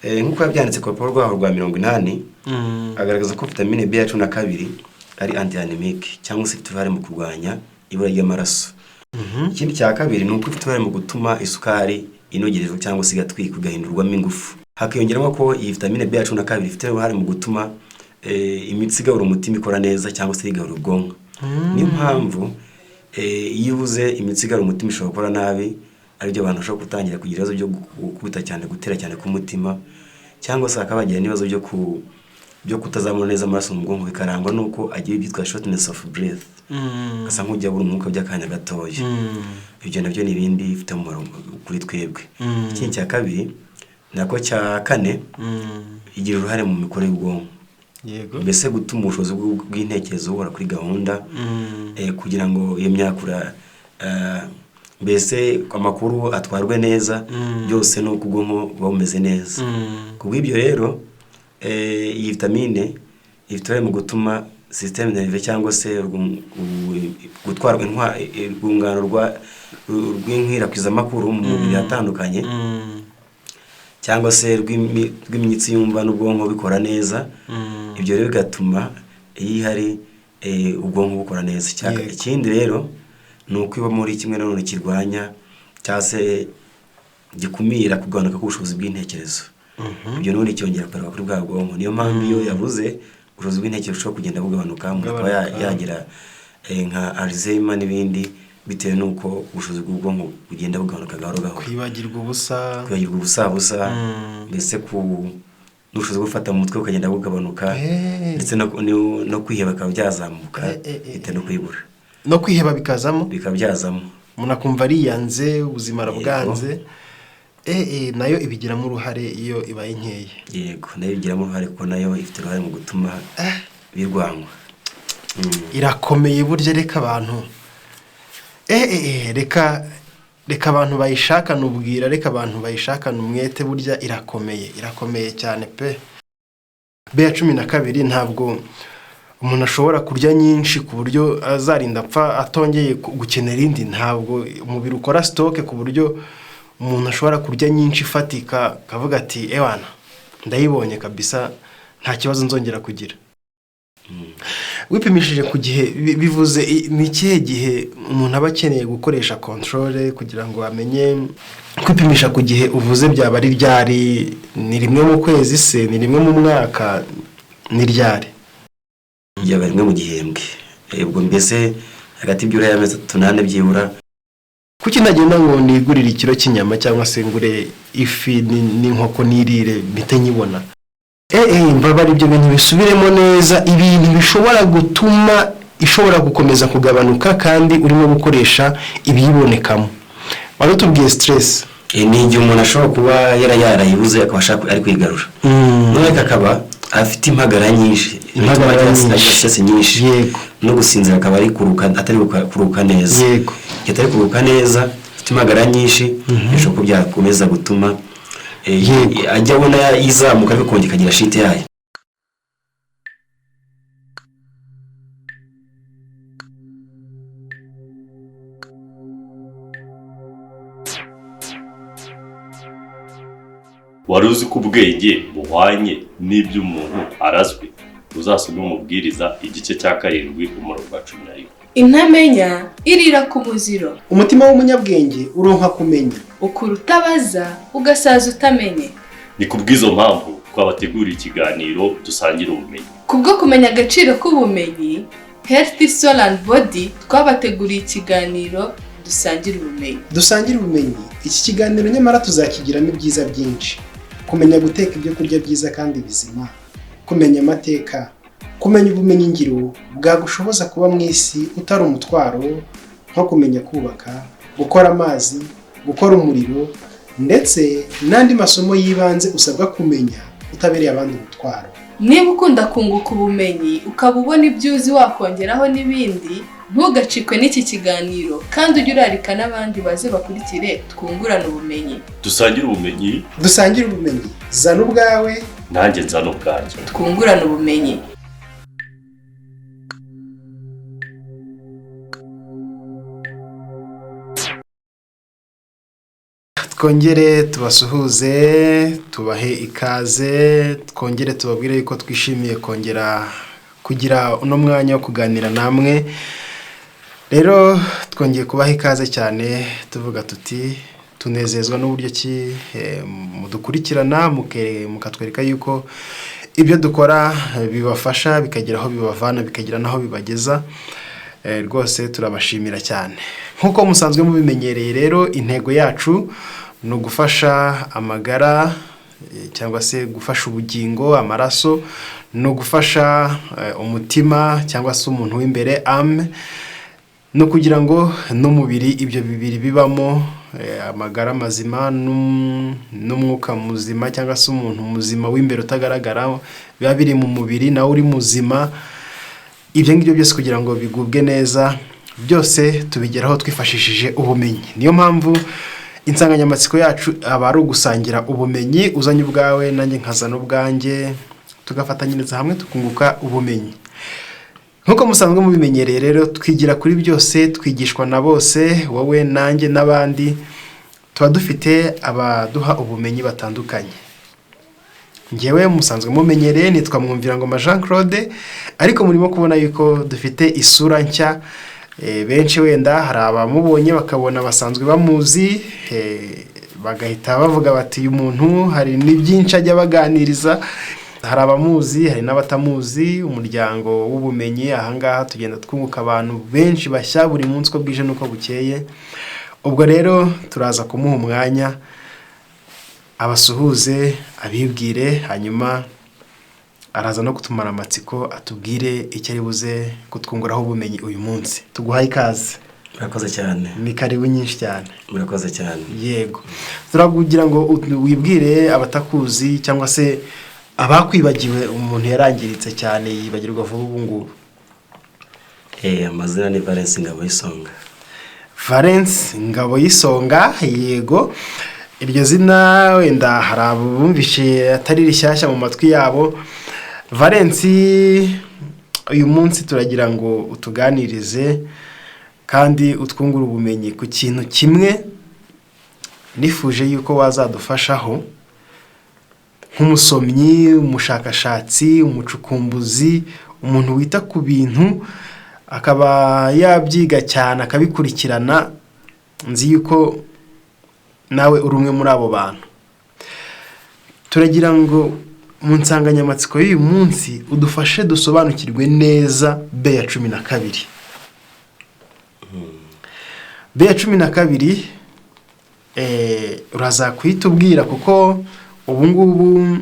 nk'uko yabyanditse ku rupapuro rwaho rwa 80 agaragaza ko vitamine B ya 12 ari anti-anemic cyangwa se ifite uruhare mu kurwanya ibura ry'amaraso. Ikindi cya kabiri ni uko ifite uruhare mu gutuma isukari inogerezwa cyangwa se igatwika ugahindurwamo ingufu. Hakiyongeramo ko iyi vitamine B ya 12 ifite uruhare mu gutuma imitsi igabura umutima ikora neza cyangwa se igabura ubwonko. Niyo mpamvu iyo ubuze imitsi igabura umutima ishobora gukora nabi, aribyo abantu bashobora gutangira kugira ibibazo byo gukubita cyane, gutera cyane k'umutima, cyangwa se akabagira n'ibibazo byo kutazamura neza amaraso mu bwonko, bikarangwa nuko agiye byitwa shortness of breath, asa nk'ujya buri umwuka by'akanya gatoya. Ibyo nabyo ni ibindi bifite umumaro kuri twebwe. Ikindi cya kabiri nako cya kane igira uruhare mu mikorere y'ubwonko. Yego. Mbese gutuma ubushobozi bw'intekerezo buhora kuri gahunda, kugira ngo iyo myakura mbese amakuru atwarwe neza, byose no kubwonko bumeze neza. Kubw'ibyo rero iyi vitamine ifite mu gutuma système nerveux cyangwa se gutwarwa urwungano rw'inkwirakwiza makuru mu mubiri atandukanye, cyangwa se rw'imitsi yumva n'ubwonko bikora neza. Ibyo rero bigatuma iyo hari ubwonko bukora neza. Ikindi rero ni uko iba muri kimwe nanone kirwanya cyangwa se gikumira kugabanuka k'ubushobozi bw'intekerezo. Ibyo n'ubundi cyongera kugaruka kuri bwa bwonko. Niyo mpamvu iyo yavuze ubushobozi bw'intekerezo bushobora kugenda bugabanuka, akaba yagira nka Alzheimer n'ibindi, bitewe nuko ubushobozi bw'ubwonko bugenda bugabanuka gahoro gahoro. Kwibagirwa ubusa, mbese n'ubushobozi bwo gufata mu mutwe ukagenda bugabanuka, ndetse no kwiheba bikaba byazamuka bitewe no kwibura. No kwiheba bikaba byazamo, umuntu akumva ariyanze, ubuzima arabwanze. Nayo ibigiramo uruhare iyo ibaye nkeya. Yego, nayo ibigiramo uruhare kuko nayo ifite uruhare mu gutuma birwanywa. Irakomeye burya. Reka abantu reka abantu bayishakana ubwira, reka abantu bayishakana umwete, burya irakomeye cyane pe. B ya 12 ntabwo umuntu ashobora kurya nyinshi ku buryo azarinda apfa atongeye gukenera indi. Ntabwo umubiri ukora stock ku buryo umuntu ashobora kurya nyinshi ifatika kavuga ati ewana ndayibonye kabisa, nta kibazo nzongera kugira. Wipimishije ku gihe, bivuze ni ikihe gihe umuntu aba akeneye gukoresha control kugira ngo amenye? Kwipimisha ku gihe uvuze byaba ari ryari? Ni rimwe mu kwezi se? Ni rimwe mu mwaka? Ni ryari? Byaba rimwe mu gihembwe. Ubwo mbese hagati y'ibyo y'amezi 8 byibura. Kuki ndagenda ngo nigurire ikiro cy'inyama cyangwa se ngure ifi n'inkoko nirire bite nyibona? Mbaba ari byo bintu bisubiremo neza, ibintu bishobora gutuma ishobora gukomeza kugabanuka kandi urimo gukoresha ibiyibonekamo. Wari tubwiye stress. Ni igihe umuntu ashobora kuba yarayibuze akabasha ari kwigarura. None kakaba afite impagara nyinshi, stress nyinshi. Yego. No gusinzira akaba ari atari kuruka neza. Yego. Kitari kuruka neza, afite impagara nyinshi, bishobora byakomeza gutuma ajya abona izamuka ariko kongera kagira shite yayo. Wari uzi ko ubwenge buhwanye n'ibyo umuntu arazwe? Uzasome umubwiriza igice cya 7 umurongo wa 11. Intamenya irira ku muziro. Umutima w'umunyabwenge uronka kumenya. Ukura utabaza ugasaza utamenye. Ni kubwizo mpamvu twabateguriye ikiganiro dusangira ubumenyi. Kubwo kumenya agaciro k'ubumenyi, Healthy Soul and Body twabateguriye ikiganiro dusangira ubumenyi. Iki kiganiro nyamara tuzakigiramo ibyiza byinshi. Kumenya guteka ibyo kurya byiza kandi bizima, kumenya amateka, kumenya ubumenyi ngiro bwagushoboza kuba mu isi utari umutwaro, nko kumenya kubaka, gukora amazi, gukora umuriro, ndetse n'andi masomo yibanze usabwa kumenya utabereye abandi umutwaro. Niba ukunda kunguka ubumenyi ukaba ubona ibyo uzi wakongeraho n'ibindi, ntugacikwe n'iki kiganiro kandi ujye urarika n'abandi baze bakurikire twungurana ubumenyi. Dusangire ubumenyi. Zana ubwawe, nanjye nzana ubwanjye. Twungurana ubumenyi. twongere tubasuhuze tubahe ikaze twongere tubabwire yuko twishimiye kongera kugira uno mwanya wo kuganira namwe. Rero twongeye kubaha ikaze cyane tuvuga tuti tunezezwa n'uburyo ki mudukurikirana mukatwereka yuko ibyo dukora bibafasha bikagira aho bibavana bikagira naho bibageza. Rwose turabashimira cyane. Nkuko musanzwe mubimenyereye rero intego yacu no gufasha amagara cyangwa se gufasha ubugingo, amaraso, no gufasha umutima cyangwa se umuntu w'imbere no kugira ngo n'umubiri ibyo bibiri bibamo amagara mazima n'umwuka muzima cyangwa se umuntu muzima w'imbere utagaragara biba biri mu mubiri nawe uri muzima. Ibyo ngibyo byose kugira ngo bigubwe neza byose tubigeraho twifashishije ubumenyi. Niyo mpamvu insanganyamatsiko yacu aba ari ugusangira ubumenyi, uzanye ubwawe nanjye nkazana ubwanjye tugafatanyiriza hamwe tukunguka ubumenyi. Nkuko musanzwe mubimenyereye rero twigira kuri byose, twigishwa na bose, wowe nanjye n'abandi. Tuba dufite abaduha ubumenyi batandukanye. Ngewe musanzwe mumenyereye nitwa Mwumvirangoma Jean Claude, ariko murimo kubona yuko dufite isura nshya. Benshi wenda hari abamubonye bakabona basanzwe bamuzi, bagahita bavuga bati uyu muntu hari n'ibyinshi ajya baganiriza. Hari abamuzi hari n'abatamuzi. Umuryango w'ubumenyi ahangaha tugenda twunguka abantu benshi bashya buri munsi uko bwije nuko bukeye. Ubwo rero turaza kumuha umwanya abasuhuze abibwire, hanyuma araza no kutumara amatsiko atubwire icyo ari buze kutwunguraho ubumenyi uyu munsi. Tuguhaye ikaze. Murakoze cyane. Ni karibu nyinshi cyane. Murakoze cyane. Yego. Turakugira ngo wibwire abatakuzi cyangwa se abakwibagiwe umuntu yarangiritse cyane yibagirwa vuba ubu ngubu. Amazina ni Valence Ngaboyisonga. Valence Ngaboyisonga, yego. Iryo zina wenda hari abumvishe atari rishyashya mu matwi yabo. Valence, uyu munsi turagira ngo utuganirize kandi utwungura ubumenyi ku kintu kimwe nifuje yuko wazadufashaho nk'umusomyi, umushakashatsi, umucukumbuzi, umuntu wita ku bintu akaba yabyiga cyane akabikurikirana. Nzi yuko nawe uri umwe muri abo bantu. Turagira ngo mu nsanganyamatsiko y'uyu munsi udufashe dusobanukirwe neza B ya 12. B ya 12 uraza kuitubwira kuko ubu ngubu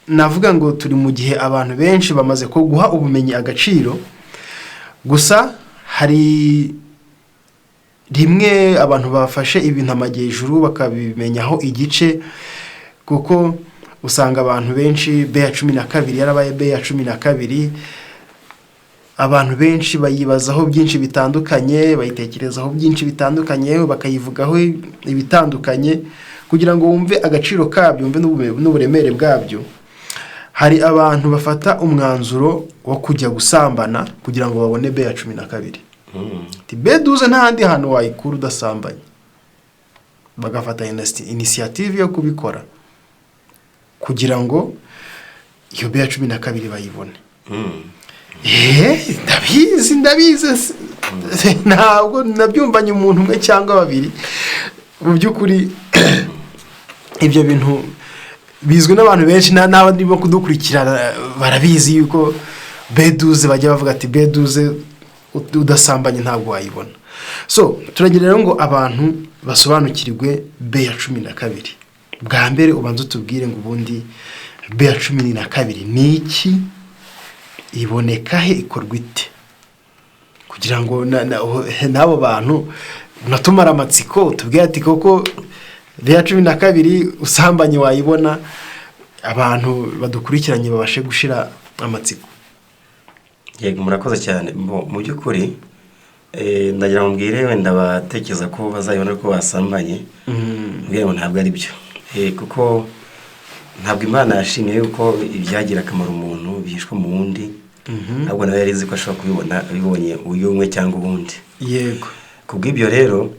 navuga ngo turi mu gihe abantu benshi bamaze ko guha ubumenyi agaciro. Gusa hari rimwe abantu bafashe ibintu amajyejuru bakabimenyaho igice, kuko usanga abantu benshi B ya 12 yarabaye B ya 12. Abantu benshi bayibazaho byinshi bitandukanye, bayitekerezaho byinshi bitandukanye, bakayivugaho ibitandukanye kugira ngo wumve agaciro kabyo, wumve n'uburemere bwabyo. Hari abantu bafata umwanzuro wo kujya gusambana kugira ngo babone B ya 12. Tibeduze ntahandi hantu wayikura udasambanye. Bagafata initiative yo kubikora kugira ngo iyo B ya 12 bayibone. Ndabizi ntabwo nabyumvanye umuntu umwe cyangwa babiri. Mu by'ukuri ibyo bintu bizwi n'abantu benshi n'abandi bo kudukurikirana barabizi yuko B12 bajya bavuga ati B12 udasambanye ntabwo wayibona. So turagira rero ngo abantu basobanukirwe B ya 12. Bwa mbere ubanza utubwire ngo ubundi B ya 12 ni iki, iboneka he, ikorwa ite, kugira ngo nabo bantu natumara amatsiko tubwire ati koko B ya 12 usambanye wayibona, abantu badukurikiranye babashe gushira amatsiko. Yego, murakoze cyane. Mu by'ukuri ndagira ngo mbwire wenda batekereza ko bazayibona ko basambanye, mbwira ngo ntabwo ari byo. Kuko ntabwo Imana yashimye yuko ibyagira akamaro umuntu bihishwa mu wundi. Ntabwo nawe yarizi ko ashobora kubibona abibonye uyu umwe cyangwa ubundi. Yego. Kubw'ibyo rero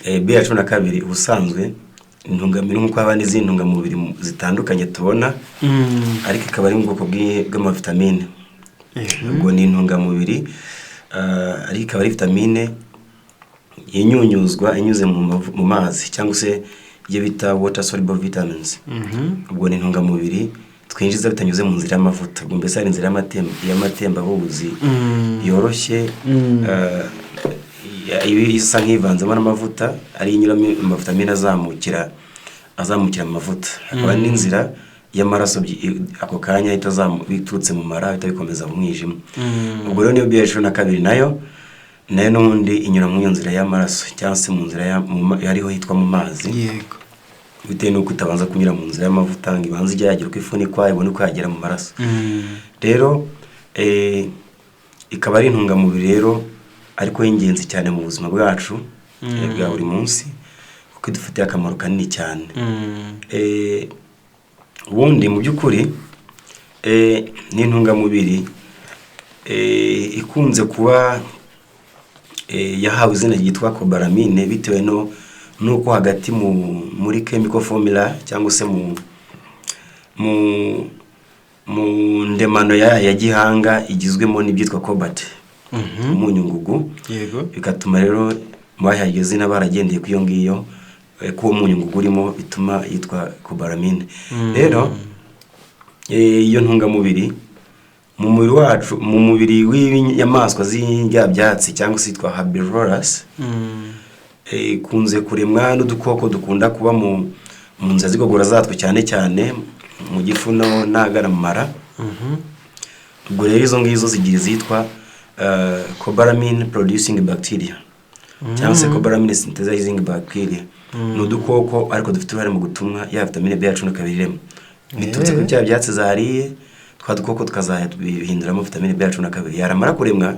B12 ubusanzwe intungamubiri nk'uko haba n'izindi ntungamubiri zitandukanye tubona, ariko ikaba ari mu bwoko bw'amavitamine. Ubwo ni intungamubiri ariko ikaba ari vitamine inyunyuzwa inyuze mu mazi cyangwa se ibyo bita water soluble vitamins. Ubwo ni intungamubiri twinjiza bitanyuze mu nzira y'amavuta. Ubwo mbese ari inzira y'amatembabuzi yoroshye, isa nk'ivanzemo n'amavuta, ari inyuramo amavitamine azamukira amavuta. Hakaba n'inzira y'amaraso ako kanya biturutse mu mara bitabikomeza mu mwijima. Ubwo rero niyo B12 nayo n'ubundi inyura mu nzira y'amaraso cyangwa se mu nzira yariho hitwa mu mazi. Yego. Bitewe n'uko itabanza kunyura mu nzira y'amavuta ngo ibanze ijya yagira uko ifunikwa ibone uko yagera mu maraso. Rero ikaba ari intungamubiri rero ariko y'ingenzi cyane mu buzima bwacu bwa buri munsi, kuko idufitiye akamaro kanini cyane. Ubundi mu by'ukuri ni intungamubiri ikunze kuba yahawe izina ryitwa cobalamine bitewe nuko hagati muri chemical formula cyangwa se mu ndemano ya gihanga igizwemo n'ibyitwa cobalt, umunyu ngugu. Yego. Bigatuma rero bahaye izina baragendeye ku iyo ngiyo ko umunyu ngugu urimo bituma yitwa cobalamine. Rero iyo ntungamubiri mu mubiri wacu, mu mubiri w'inyamaswa z'indyabyazi cyangwa se yitwa herbivorous, kunze kuremwa n'udukoko dukunda kuba mu nzira z'igogora zatwo cyane cyane mu gifu n'agana mu mara. Ubwo rero izo ngizo zigira zitwa cobalamine producing bacteria cyangwa se cobalamine synthesizing bacteria. Ni udukoko ariko dufite uruhare mu gutuma ya vitamine B12 irema. Biturutse ku bya byatsi zariye, twa dukoko tukazahinduramo vitamine B12, yaramara kuremwa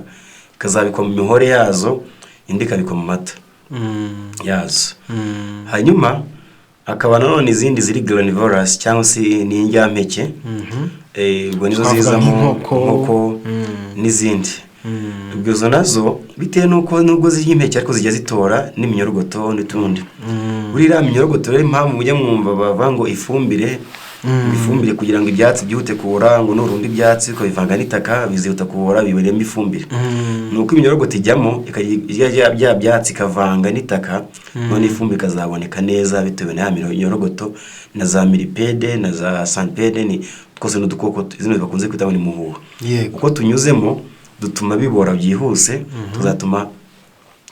ikazabikwa mu mihore yazo, indi ikabikwa mu mata yazo. Hanyuma akaba nanone izindi ziri granivorous cyangwa se n'indyampeke. Ubwo nizo zizamo nkoko n'izindi. Ubwo zo nazo bitewe nuko nubwo z'impeke ariko zijya zitora n'iminyorogoto n'utundi. Burira iminyorogoto rero impamvu mujye mwumva bava ngo ifumbire kugira ngo ibyatsi byihute kubora, ngo nurundi ibyatsi ko bivanga n'itaka bizihuta kubora biberemo ifumbire. Nuko iminyorogoto ijyamo ikajya bya byatsi kavanga n'itaka, none ifumbire ikazaboneka neza bitewe na ya minyorogoto na za milipede na za sanpede, ni twose n'udukoko zino bakunze kwita ngo ni muhuha. Uko tunyuzemo dutuma bibora byihuse, tuzatuma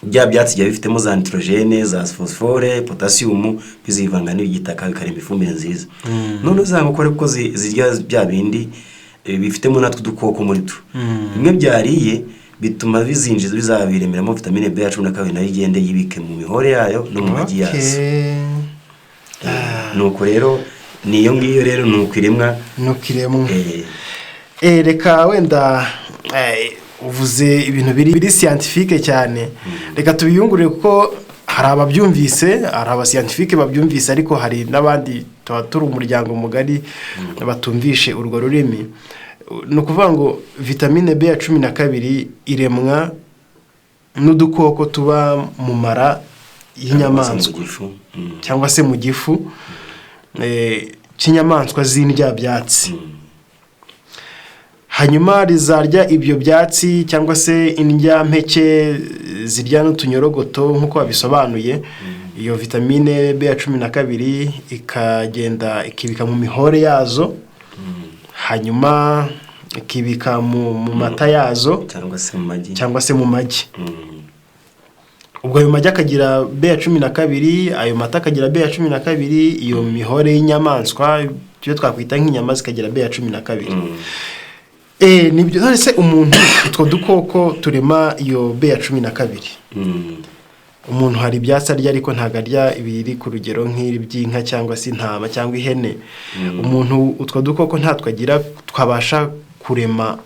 bya byatsi bya bifitemo za nitrogene, za phosphore, potassium bizivanga n'igitaka bikarema ifumbire nziza. None uzanga ukore ko zirya bya bindi bifitemo natwe dukoko muri tu. Bimwe byariye bituma bizinjiza bizabiremeramo vitamine B12 nayo igende yibike mu mihore yayo no mu magi yazo. Nuko rero niyo ngiyo rero nukiremwa. Reka wenda uvuze ibintu biri scientifique cyane, reka tubiyungurire kuko hari ababyumvise, hari abascientifique babyumvise, ariko hari n'abandi turi umuryango mugari batumvishe urwo rurimi. No kuvuga ngo vitamine B12 iremwa n'udukoko tuba mu mara y'inyamaswa cyangwa se mu gifu cy'inyamaswa z'indyabyatsi. Hanyuma rizarya ibyo byatsi cyangwa se indyampeke zirya n'utunyorogoto nk'uko babisobanuye. Iyo vitamine B12 ikagenda ikibika mu mihore yazo, hanyuma ikibika mu mata yazo cyangwa se mu magi. Ubwo ayo magi akagira B12, ayo mata akagira B12, iyo mihore y'inyamaswa cyo twakwita nk'inyama zikagira B12. Nibyo none se umuntu utwo dukoko turema iyo B12. Umuntu hari ibyatsi arya ariko ntago arya ibiri ku rugero nk'iri by'inka cyangwa se intama cyangwa ihene. Umuntu utwo dukoko ntatwagira twabasha kurema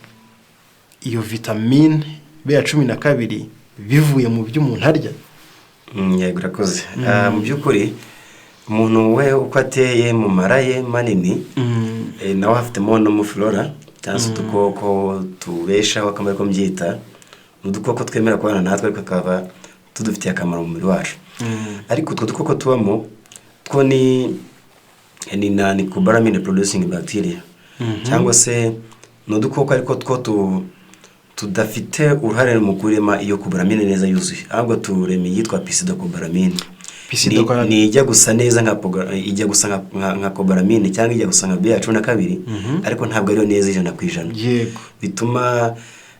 iyo vitamine B12 bivuye mu byo umuntu arya. Yego urakoze. Mu by'ukuri umuntu we uko ateye mu maraye manini nawe afitemo no mu flora cyangwa udukoko tubeshaho akamaro ko mbyita, udukoko twemera kubana natwe ariko kakaba tudufitiye akamaro mu mubiri wacu. ariko utwo dukoko tubamo two ni Cobalamin producing bacteria cyangwa se no dukoko ariko two tudafite uruhare mu kurema iyo Cobalamin neza yuzuye, ahubwo turema yitwa Pseudocobalamine. Ni ijya gusa neza ijya gusa nka Cobalamin cyangwa ijya gusa nka BA12 ariko ntabwo ariyo neza 100%. Yego. Bituma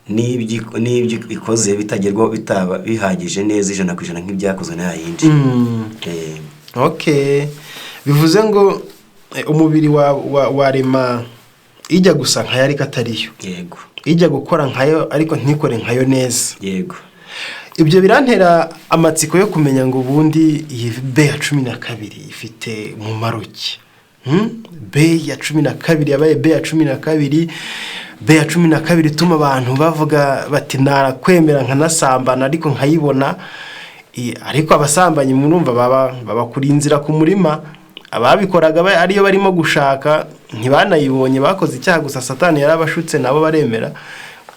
n'ibyo ikoze bitaba bihagije neza 100% nk'ibyakozwe na yindi. Okay. Bivuze ngo umubiri warema ijya gusa nkayo ariko atariyo. Yego. Ijya gukora nkayo ariko ntikore nkayo neza. Yego. Ibyo birantera amatsiko yo kumenya ngo ubundi iyi BA12 ifite umumaro ki? BA12 yabaye BA12, BA12 ituma abantu bavuga bati narakwemera nkanasambana ariko nkayibona, ariko abasambanyi murumva baba kuri inzira ku murima, ababikoraga ariyo barimo gushaka ntibanayibonye, bakoze icyaha gusa Satani yarabashutse nabo baremera.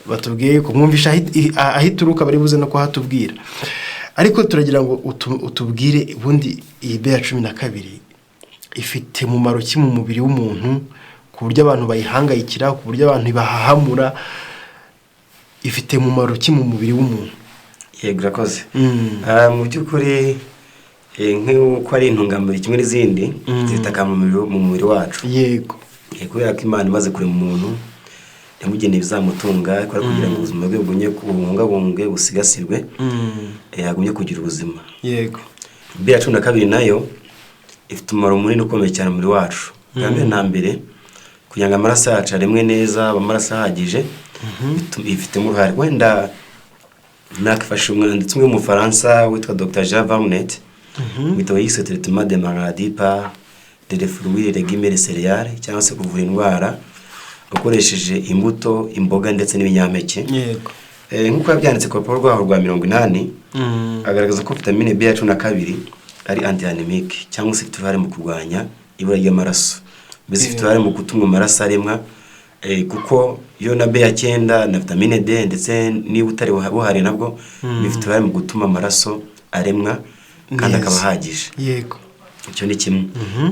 Batubwiye ko mwumvisha ahituruka bari buze no kuhatubwira, ariko turagira ngo utubwire ubundi iyi BA12 ifite umumaro ki mu mubiri w'umuntu, ku buryo abantu bayihangayikira, ku buryo abantu bahahamura, ifite umumaro ki mu mubiri w'umuntu? Yego, urakoze. Mu by'ukuri nk'uko ari intungamubiri kimwe n'izindi zitaka mu mubiri wacu. Yego. Kubera ko Imana imaze kurema umuntu yamugeneye bizamutunga, akora kugira ngo ubuzima bwe bugumye kubungabungwe busigasirwe, yagumye kugira ubuzima. Yego. BA12 nayo ifite umumaro munini ukomeye cyane muri wacu. Na mbere kugira ngo amaraso yacu aremwe neza, amaraso ahagije, ifitemo uruhare. Wenda nakifashe umwanditsi umwe mu Faransa witwa Dr. Jean Vernet, witwa yise traitement de maladie par des fruits, légumes et céréales, cyangwa se kuvura indwara ukoresheje imbuto, imboga ndetse n'ibinyampeke. Yego. Nkuko yabyanditse ku rupapuro rwaho rwa 80, agaragaza ko vitamine BA12 ari anti-anemic, cyangwa se ifite uruhare mu kurwanya ibura ry'amaraso. Mbese ifite uruhare mu gutuma amaraso aremwa, kuko yo na BA9 na vitamine D ndetse niba utari buhari nabwo bifite uruhare mu gutuma amaraso aremwa kandi akaba ahagije. Yego. Icyo ni kimwe.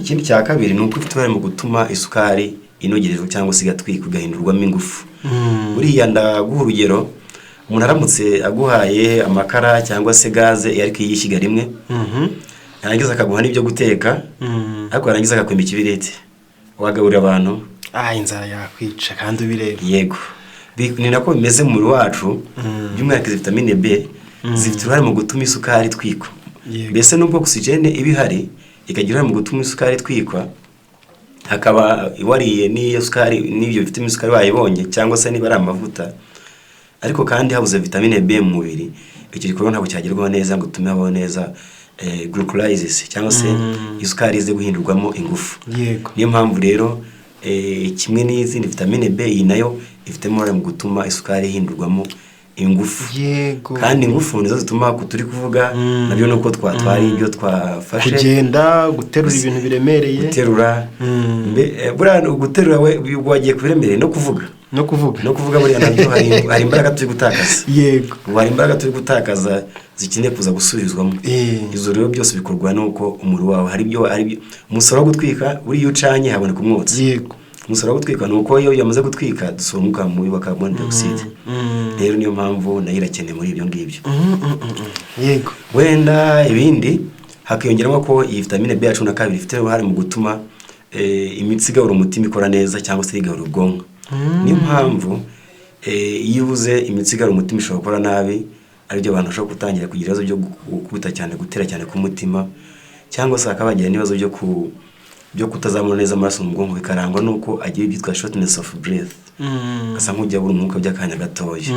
Ikindi cya kabiri ni uko ifite uruhare mu gutuma isukari inogerezwa cyangwa se igatwikwa igahindurwamo ingufu. Buriya ndaguha urugero, umuntu aramutse aguhaye amakara cyangwa se gaze ariko yishyiga rimwe, yarangiza akaguha n'ibyo guteka, ariko yarangiza akakwima ikibireti, wagaburira abantu, inzara yakwica kandi ubireba. Yego. Ni nako bimeze mu mubiri wacu, by'umwihariko vitamine B zifite uruhare mu gutuma isukari itwikwa. Mbese nubwo oxygene iba ihari ikagira uruhare mu gutuma isukari itwikwa, hakaba wariye n'iyo sukari n'ibyo vitamine isukari wayibonye cyangwa se niba ari amavuta, ariko kandi habuze vitamine B mu mubiri, icyo gikorwa ntabwo cyagerwaho neza ngo tume habaho neza glucolysis, cyangwa se isukari ize guhindurwamo ingufu. Yego. Niyo mpamvu rero kimwe n'izindi vitamine B iyi nayo ifitemo uruhare mu gutuma isukari ihindurwamo ingufu. Yego. Kandi ingufu nizo zituma turi kuvuga nabyo nuko twatwari ibyo twafashe, kugenda, guterura ibintu biremereye, guterura buriya guterura wagiye kubiremereye no kuvuga buriya nabyo hari imbaraga turi gutakaza. Yego. Hari imbaraga turi gutakaza zikeneye kuza gusubizwamo. Izo rero byose bikorwa nuko umubiri wawe hari ibyo umusoro wo gutwika buriya ucanye haboneka umwotsi. Yego. Umusoro wo gutwika nuko iyo yamaze gutwika dusohora umwuka mubi wa carbon dioxide. Rero niyo mpamvu nayo irakeneye muri ibyo ngibyo. Yego. Wenda ibindi hakiyongeramo ko iyi vitamine BA12 ifite uruhare mu gutuma imitsi igabura umutima ikora neza cyangwa se igabura ubwonko. Niyo mpamvu iyo ubuze imitsi igabura umutima ishobora gukora nabi, aribyo abantu bashobora gutangira kugira ibibazo byo gukubita cyane, gutera cyane ku mutima, cyangwa se akabagira n'ibibazo byo kutazamura neza amaraso mu bwonko, bikarangwa nuko agira ibyitwa shortness of breath, asa nk'ujya abura umwuka by'akanya gatoya.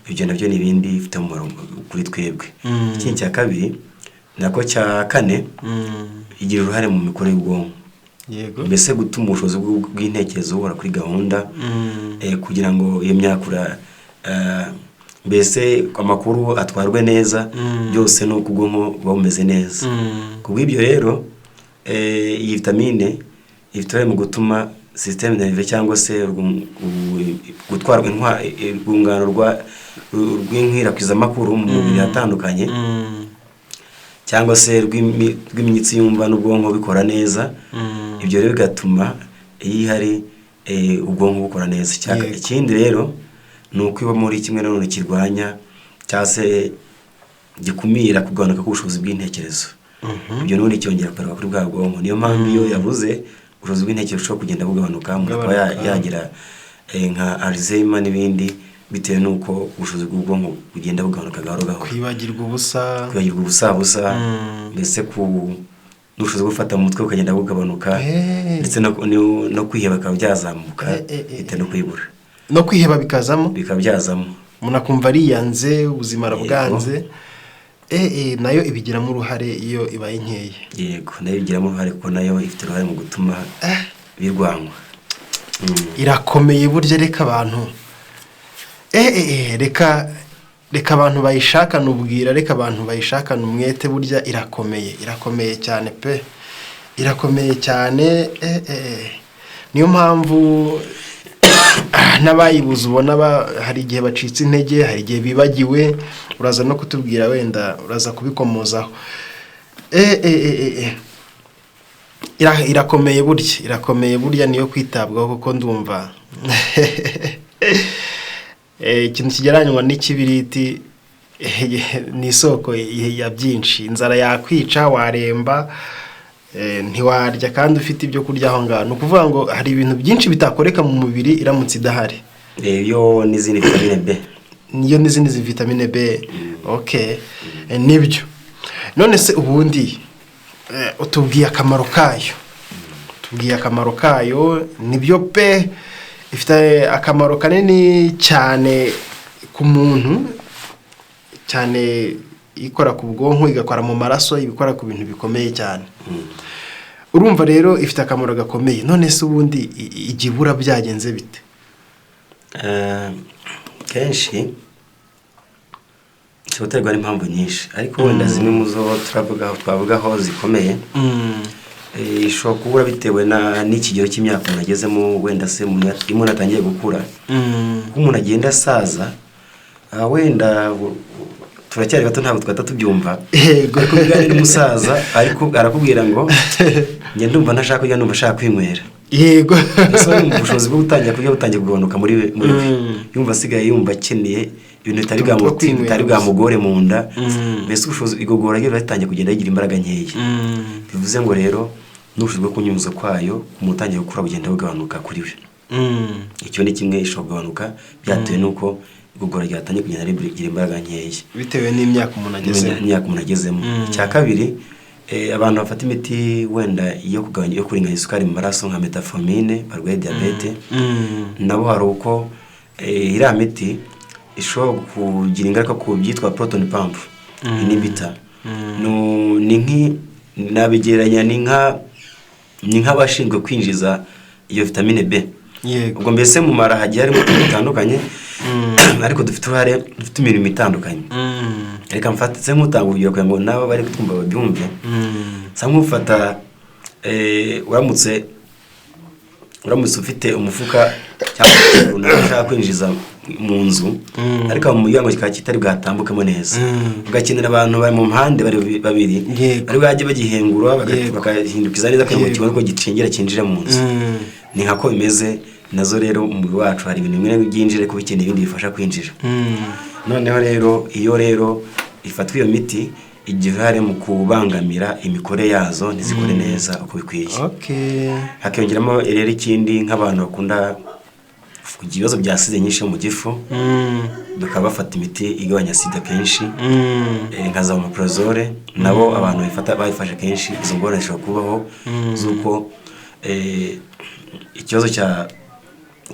Ibyo nabyo ni ibindi bifite umumaro kuri twebwe. Ikindi cya kabiri nako cya kane, igira uruhare mu mikorere y'ubwonko. Yego. Mbese gutuma ubushobozi bw'intekerezo buhora kuri gahunda, kugira ngo iyo myakura mbese amakuru atwarwe neza, byose no kubwonko buba bumeze neza. Kubw'ibyo rero iyi vitamine ifite uruhare mu gutuma système nerveux cyangwa se gutwara urwungano rw'inkwirakwizamakuru mu mubiri hatandukanye, cyangwa se rw'imitsi yumva n'ubwonko bikora neza. Ibyo rero bigatuma iyo ihari ubwonko bukora neza. Ikindi rero ni uko iba muri kimwe nanone kirwanya cyangwa se gikumira kugabanuka k'ubushobozi bw'intekerezo. Ibyo n'ubundi cyongera kugaruka kuri bwa bwonko. Niyo mpamvu iyo yavuze ubushobozi bw'intekerezo bushobora kugenda bugabanuka, umuntu akaba yagira nka Alzheimer n'ibindi, bitewe n'uko ubushobozi bw'ubwonko bugenda bugabanuka gahoro gahoro. Kwibagirwa ubusa mbese n'ubushobozi bwo gufata mu mutwe bukagenda bugabanuka, ndetse no kwiheba bikaba byazamuka bitewe no kwibura. No kwiheba bikaba byazamo, umuntu akumva ariyanze, ubuzima arabwanze. Nayo ibigiramo uruhare iyo ibaye nkeya. Yego, nayo ibigiramo uruhare kuko nayo ifite uruhare mu gutuma birwanywa. Irakomeye burya, reka abantu reka abantu bayishakana ubwira, reka abantu bayishakana umwete, burya irakomeye cyane pe, irakomeye cyane. Niyo mpamvu n'abayibuze ubona hari igihe bacitse intege, hari igihe bibagiwe. Uraza no kutubwira, wenda uraza kubikomozaho. Irakomeye burya, niyo kwitabwaho, kuko ndumva ikintu kigereranywa n'ikibiriti ni isoko ya byinshi. Inzara yakwica, waremba, ntiwarya kandi ufite ibyo kurya aho ngaho. Ni ukuvuga ngo hari ibintu byinshi bitakoreka mu mubiri iramutse idahari. Yo n'izindi vitamine B. Niyo n'izindi vitamine B. Okay, nibyo. None se ubundi utubwiye akamaro kayo. Nibyo pe, ifite akamaro kanini cyane ku muntu, cyane ikora ku bwonko, igakora mu maraso, ibikora ku bintu bikomeye cyane. Urumva rero ifite akamaro gakomeye. None se ubundi igibura byagenze bite? Kenshi cyoterwa n'impamvu nyinshi, ariko wenda zimwe mu zo twavugaho zikomeye. Ishobora kubura bitewe n'ikigero cy'imyaka umuntu agezemo, wenda se umuntu atangiye gukura. Umuntu agenda asaza, wenda turacyari bato ntabwo twata tubyumva. Ariko bwari n'umusaza ariko arakubwira ngo njye ndumva ntashaka kurya, ndumva ashaka kwinywera. Yego. Ubushobozi bwo gutangira kurya butangiye kugabanuka muri we. Yumva asigaye yumva akeneye ibintu bitari bwamugore mu nda. Mbese ubushobozi igogora ryo ritangiye kugenda rigira imbaraga nkeya. Bivuze ngo rero n'ubushobozi bwo kunyunyuza kwayo umutangiye gukura bugenda bugabanuka kuri we. Icyo ni kimwe ishobora kugabanuka byatewe n'uko igogora ryatangiye kugenda rigira imbaraga nkeya bitewe n'imyaka umuntu agezemo. Icya kabiri, abantu bafata imiti wenda yo kugabanya yo kuringaniza isukari mu maraso nka metformine, barwaye diabete, nabo hari uko iriya miti ishobora kugira ingaruka ku byitwa proton pump inhibitor. Nabigereranya ni nk'abashinzwe kwinjiza iyo vitamine B. Ubwo mbese mu mara hagiye harimo bitandukanye, ariko dufite uruhare, dufite imirimo itandukanye. Reka mfatse nk'utanga urugero kugira ngo nabo bari kumva babyumve. Sa nk'ufata uramutse ufite umufuka cyangwa unashaka kwinjiza mu nzu, ariko mu muryango kikaba kitari bwatambukemo neza, ugakenera abantu bari mu mpande babiri bari bajye bagihengura bakahindukiza neza kugira ngo kibone ko gicengera kinjira mu nzu. Ni nkako bimeze nazo rero umubiri wacu hari ibintu bimwe byinjire ko bikeneye ibindi bifasha kwinjira. Noneho rero iyo rero ifatwa iyo miti igihe mu kubangamira imikorere yazo ntizikore neza uko bikwiye. Hakiyongeramo rero ikindi nk'abantu bakunda kugira ibibazo bya sida nyinshi mu gifu, bakaba bafata imiti igabanya sida kenshi, nka za omeprazole. Nabo abantu bayifashe kenshi, izo ngorane zishobora kubaho z'uko ikibazo cya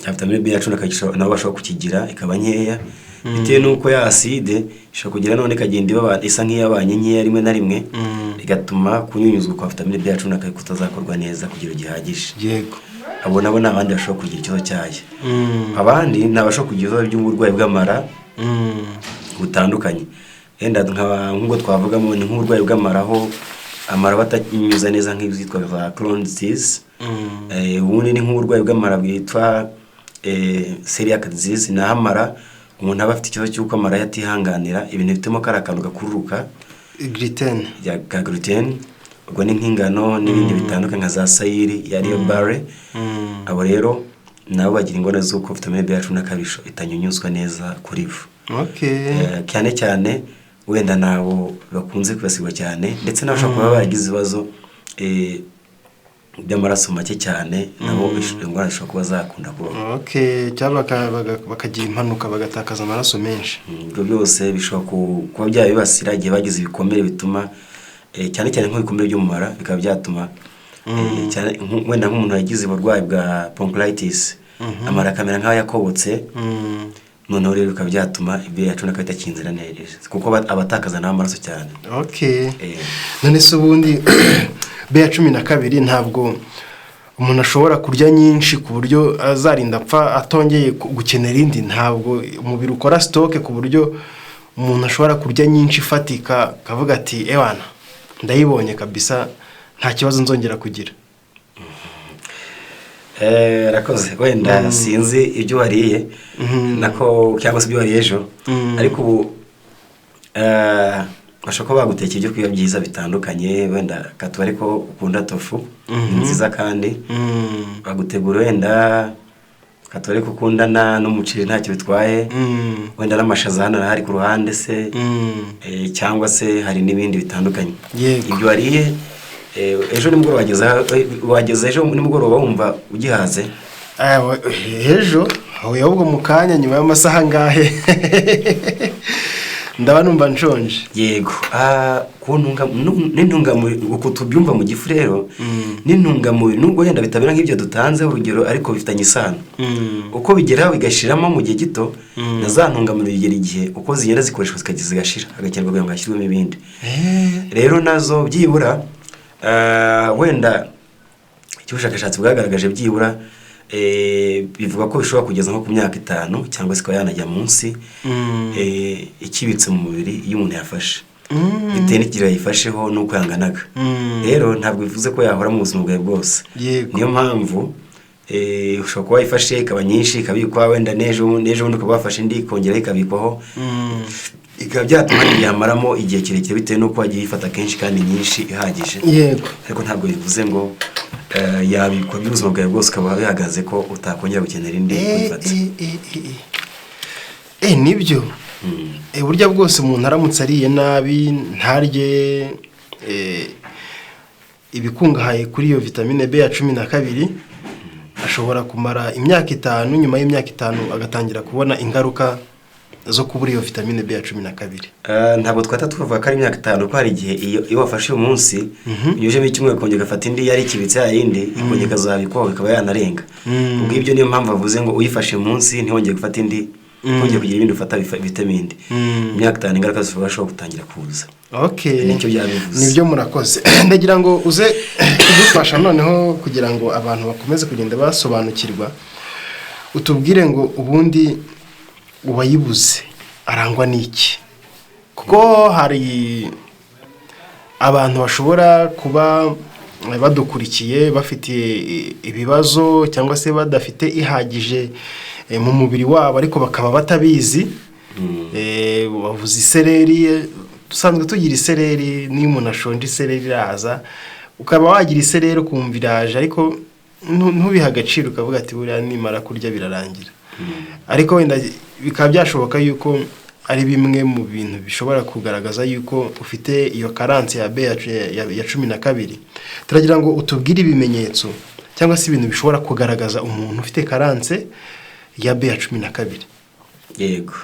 vitamine B10 nabo bashobora kukigira ikaba nkeya, bitewe n'uko ya acide ishobora kugira none ikagenda isa nk'iyabanye nkeya rimwe na rimwe, bigatuma kunyunyuzwa kwa vitamine B10 kutazakorwa neza kugira gihagije. Yego. Abo nabo n'abandi bashobora kugira ikibazo cyayo. Abandi nabashobora kugira ibibazo by'uburwayi bw'amara butandukanye. Enda nk'ubwo twavugamo ni nk'uburwayi bw'amara aho amara batanyuza neza nk'ibizitwa za Crohn's disease. Ubundi ni nk'uburwayi bw'amara bwitwa celiac disease, na amara umuntu aba afite ikibazo cy'uko amara yatihanganira ibintu bitemo karakantu gakururuka gluten ka gluten, ubwo ni nk'ingano n'ibindi bitandukanye nka za sayiri yariyo bare. Abo rero nabo bagira ingorane z'uko vitamine B12 itanyunyuzwa neza kuri bo. Cyane cyane wenda nabo bakunze kwibasirwa cyane, ndetse n'abashobora kuba baragize ibibazo by'amaraso make cyane, nabo ingorane zishobora kuba zakunda kubaho. cyangwa bakagira impanuka bagatakaza amaraso menshi. Ibyo byose bishobora kuba byabibasira igihe bagize ibikomere bituma cyane cyane nk'ibikomere byo mu mara, bikaba byatuma wenda nk'umuntu yagize uburwayi bwa bronchitis, amara akamera nk'aho yakobotse, noneho rero bikaba byatuma B12 itakinzira neza kuko abatakaza n'amaraso cyane. None se ubundi B12 ntabwo umuntu ashobora kurya nyinshi ku buryo azarinda apfa atongeye gukenera indi? Ntabwo umubiri ukora stock ku buryo umuntu ashobora kurya nyinshi ifatika kavuga ati ewana ndayibonye kabisa nta kibazo nzongera kugira? Rakoze wenda sinzi ibyo wariye nako cyangwa se ibyo wariye ejo, ariko ubu bashaka bagutekera ibyo kurya byiza bitandukanye, wenda katubare ko ukunda tofu nziza, kandi bagutegura wenda katubare ko ukundana n'umuceri ntacyo bitwaye, wenda n'amashaza hano hari ku ruhande se, cyangwa se hari n'ibindi bitandukanye. Ibyo wariye ejo nimugoroba wageze ejo nimugoroba wumva ugihaze? Ejo ahubwo mu kanya nyuma y'amasaha ngahe ndaba numva nshonje. Yego n'intungamubiri uko tubyumva mu gifu rero, n'intungamubiri nubwo wenda bitabira nk'ibyo dutanze urugero, ariko bifitanye isano. Uko bigera bigashiramo mu gihe gito, na za ntungamubiri bigera igihe uko zigenda zikoreshwa zigashira, hagakenerwa kugira ngo hashyirwemo ibindi. Rero nazo byibura wenda icy'ubushakashatsi bwagaragaje byibura bivuga ko bishobora kugeza nko ku myaka 5 cyangwa se ikaba yanajya munsi ikibitse mu mubiri iyo umuntu yafashe, bitewe n'igihe yifasheho n'uko yanganaga. Rero ntabwo bivuze ko yahora mu buzima bwawe bwose. Niyo mpamvu ushobora kuba yifashe ikaba nyinshi, ikabikwa wenda n'ejo bundi ukaba wafashe indi ikongera ikabikwaho, ikaba byatuma yamaramo igihe kirekire bitewe n'uko wagiye yifata kenshi kandi nyinshi ihagije. Ariko ntabwo bivuze ngo yabikwa by'ubuzima bwawe bwose ukaba bihagaze ko utakongera gukenera indi kuyifata. Nibyo burya bwose umuntu aramutse ariye nabi, ntarye ibikungahaye kuri iyo vitamine B12, ashobora kumara imyaka 5, nyuma y'imyaka 5 agatangira kubona ingaruka zo kubura iyo vitamine B12. Ntabwo twata tuvuga ko ari imyaka 5, ko hari igihe iyo wafashe uyu munsi unyujemo icyumweru kongera gafata indi yari kibitse yindi ikongera kazabikwa ikaba yanarenga. Ubwo ibyo niyo mpamvu avuze ngo uyifashe munsi ntihongeye gufata indi, kongera kugira ibindi ufata vitamine. Imyaka 5 ingaruka zishobora gutangira kuza. Nicyo byabivuze. Nibyo murakoze. Ndagira ngo uze kudufasha noneho kugira ngo abantu bakomeze kugenda basobanukirwa, utubwire ngo ubundi uwayibuze arangwa n'iki? Kuko hari abantu bashobora kuba badukurikiye bafite ibibazo cyangwa se badafite ihagije mu mubiri wabo, ariko bakaba batabizi. Bavuze isereri, dusanzwe tugira isereri, niyo umuntu ashonje isereri iraza, ukaba wagira isereri ukumva iraje, ariko ntubiha agaciro ukavuga ati buriya nimara kurya birarangira. Ariko wenda bikaba byashoboka yuko ari bimwe mu bintu bishobora kugaragaza yuko ufite iyo carence ya B12. Turagira ngo utubwire ibimenyetso cyangwa se ibintu bishobora kugaragaza umuntu ufite carence ya B12. Yego.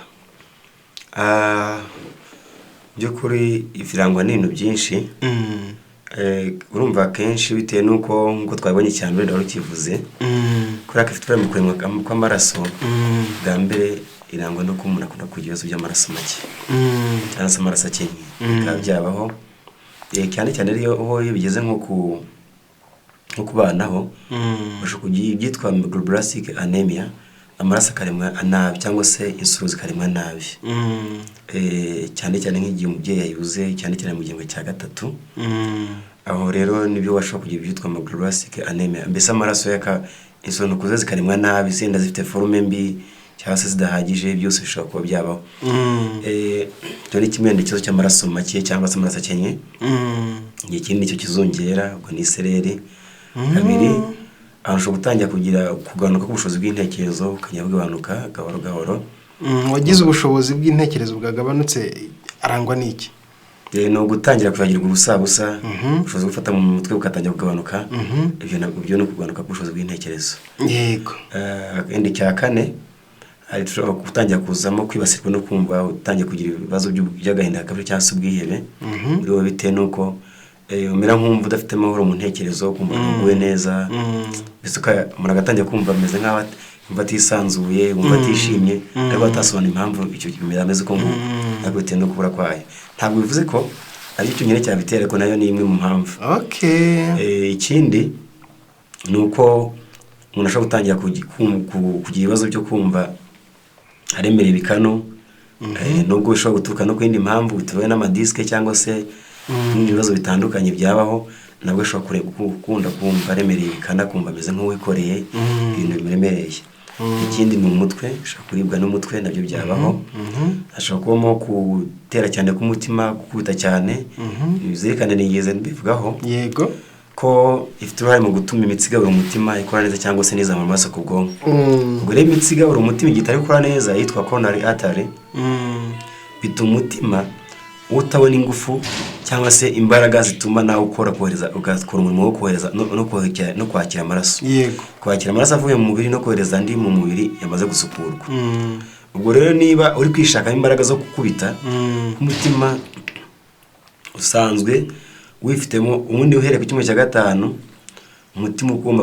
Byukuri ifirangwa n'ibintu byinshi. Urumva kenshi bitewe nuko ngo twabonye cyane rero kivuze kuri akifite mu kuremwa kw'amaraso, bwa mbere irangwa no kumura kuno kugiyezo by'amaraso make, cyangwa se amaraso akenye byabaho cyane cyane iyo bigeze nko kubanaho bashobora kugira ibyitwa megaloblastic anemia, amaraso karemwa nabi cyangwa se insuru zikaremwa nabi. Cyane cyane nk'igihe umubyeyi yayibuze, cyane cyane mu gihembwe cya 3. Aho rero nibyo washobora kugira ibyitwa megaloblastic anemia, mbese amaraso insuru kuze zikaremwa nabi, zenda zifite forme mbi cyangwa se zidahagije byose bishobora kuba byabaho. Dore kimwe n'ikibazo cy'amaraso make cyangwa se amaraso akenye. Ikindi nicyo kizongera ubwo ni isereri. Kabiri ushobora gutangira kugabanuka k'ubushobozi bw'intekerezo ukajya bugabanuka gahoro gahoro. Wagize ubushobozi bw'intekerezo bwagabanutse arangwa n'iki? Ni ugutangira kwibagirwa ubusabusa, ubushobozi gufata mu mutwe bukatangira kugabanuka. Ibyo ni ukugabanuka k'ubushobozi bw'intekerezo. Yego. Ikindi cya kane hari gutangira kuzamo kwibasirwa no kumva utangiye kugira ibibazo by'agahinda gakabije cyangwa se ubwihebe. Muri wowe bitewe n'uko umera nk'umva udafite amahoro mu ntekerezo, kumva ntuguwe neza. Mbese umuntu agatangira kumva ameze nk'aho umva atisanzuye, umva atishimye, ariko atasobanura impamvu icyo ameze uko nguko, ariko bitewe no kubura kwayo. Ntabwo bivuze ko ari cyo nyine cyabitera, ko nayo ni imwe mu mpamvu. Ikindi ni uko umuntu ashobora gutangira kugira ibibazo byo kumva aremera ibikanu, nubwo bishobora guturuka no ku yindi mpamvu bitewe n'amadisike cyangwa se n'ibibazo bitandukanye byabaho, nabwo ashobora gukunda kumva aremereye ibikana, kumva ameze nk'uwikoreye ibintu bimuremereye. Ikindi ni umutwe, ashobora kuribwa n'umutwe, nabyo byabaho. Ashobora kubamo gutera cyane k'umutima, gukubita cyane. Bizirikane nigeze mbivugaho. Yego. Ko ifite uruhare mu gutuma imitsi igabura umutima ikora neza cyangwa se nizamura amaraso ku bwonko. Ubwo rero imitsi igabura umutima igihe itari gukora neza yitwa coronary artery, bituma umutima utabona ingufu cyangwa se imbaraga zituma nawe ugakora umurimo wo kohereza no kwakira amaraso. Yego. Kwakira amaraso avuye mu mubiri no kohereza andi mu mubiri yamaze gusukurwa. Ubwo rero niba uri kwishakamo imbaraga zo gukubita umutima usanzwe wifitemo, ubundi uhereye ku cyumweru cya gatanu umutima ugomba